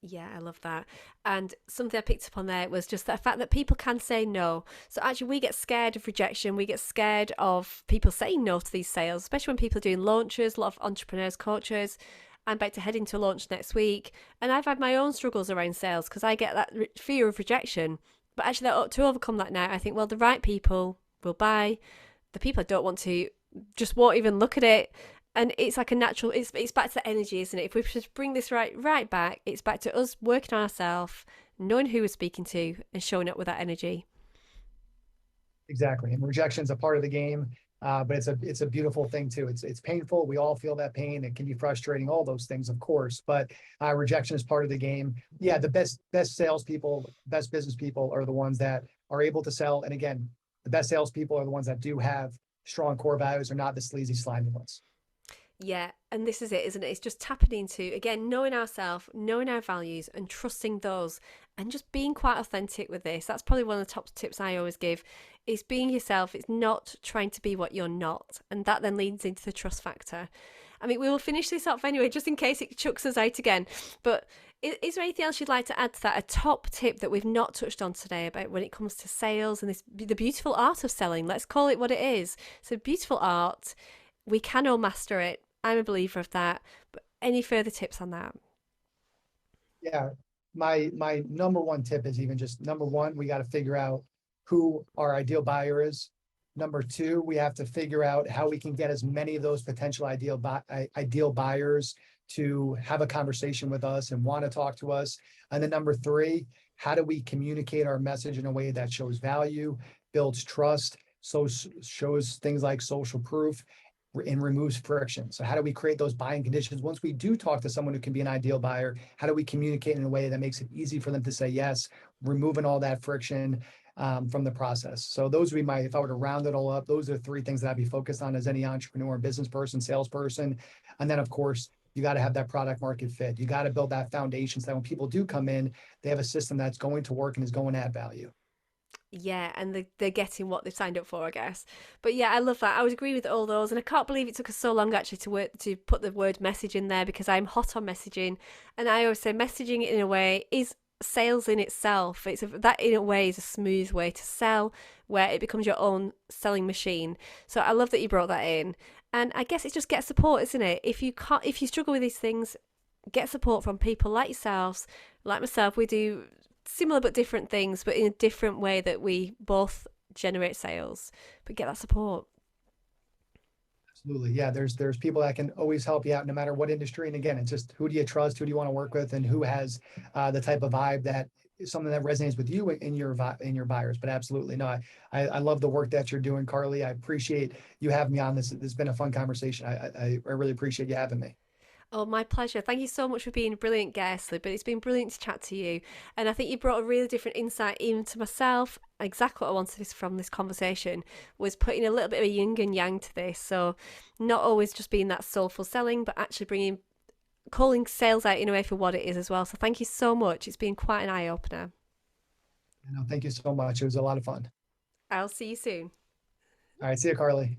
Yeah, I love that. And something I picked up on there was just the fact that people can say no. So actually, we get scared of rejection. We get scared of people saying no to these sales, especially when people are doing launches. A lot of entrepreneurs, coaches. I'm about to head into a launch next week, and I've had my own struggles around sales because I get that fear of rejection. But actually, to overcome that now, I think, well, the right people will buy. The people I don't want to just won't even look at it, and it's like a natural, it's back to the energy, isn't it? If we just bring this right back, it's back to us working on ourselves, knowing who we're speaking to, and showing up with that energy. Exactly. And rejection is a part of the game. But it's a beautiful thing too. It's painful. We all feel that pain. It can be frustrating, all those things, of course. But rejection is part of the game. Yeah, the best salespeople, best business people are the ones that are able to sell. And again, the best salespeople are the ones that do have strong core values, are not the sleazy, slimy ones. Yeah, and this is it, isn't it? It's just tapping into, again, knowing ourselves, knowing our values, and trusting those, and just being quite authentic with this. That's probably one of the top tips I always give, is being yourself. It's not trying to be what you're not. And that then leads into the trust factor. I mean, we will finish this off anyway, just in case it chucks us out again. But is there anything else you'd like to add to that? A top tip that we've not touched on today about when it comes to sales and this the beautiful art of selling? Let's call it what it is. So beautiful art. We can all master it. I'm a believer of that. But any further tips on that? Yeah, my number one tip is even just number one, we got to figure out who our ideal buyer is. Number two, we have to figure out how we can get as many of those potential ideal buyers to have a conversation with us and want to talk to us. And then number three, how do we communicate our message in a way that shows value, builds trust, so shows things like social proof, and removes friction. So how do we create those buying conditions? Once we do talk to someone who can be an ideal buyer, how do we communicate in a way that makes it easy for them to say yes, removing all that friction from the process? So those would be if I were to round it all up, those are the three things that I'd be focused on as any entrepreneur, business person, salesperson. And then of course, you got to have that product market fit. You got to build that foundation so that when people do come in, they have a system that's going to work and is going to add value. Yeah, and they're getting what they've signed up for, I guess. But yeah, I love that. I would agree with all those, and I can't believe it took us so long actually to put the word message in there because I'm hot on messaging, and I always say messaging in a way is sales in itself. That in a way is a smooth way to sell, where it becomes your own selling machine. So I love that you brought that in, and I guess it's just get support, isn't it? If you struggle with these things, get support from people like yourselves, like myself. We do similar but different things, but in a different way that we both generate sales. But get that support. Absolutely. Yeah, there's people that can always help you out no matter what industry. And again, it's just who do you trust, who do you want to work with, and who has the type of vibe that is something that resonates with you in your buyers. But absolutely, no, I love the work that you're doing, Carly. I appreciate you having me on this. It's been a fun conversation. I really appreciate you having me. Oh, my pleasure. Thank you so much for being a brilliant guest, but it's been brilliant to chat to you. And I think you brought a really different insight even to myself. Exactly what I wanted from this conversation was putting a little bit of a yin and yang to this. So not always just being that soulful selling, but actually calling sales out in a way for what it is as well. So thank you so much. It's been quite an eye opener. Thank you so much. It was a lot of fun. I'll see you soon. All right, see you, Carly.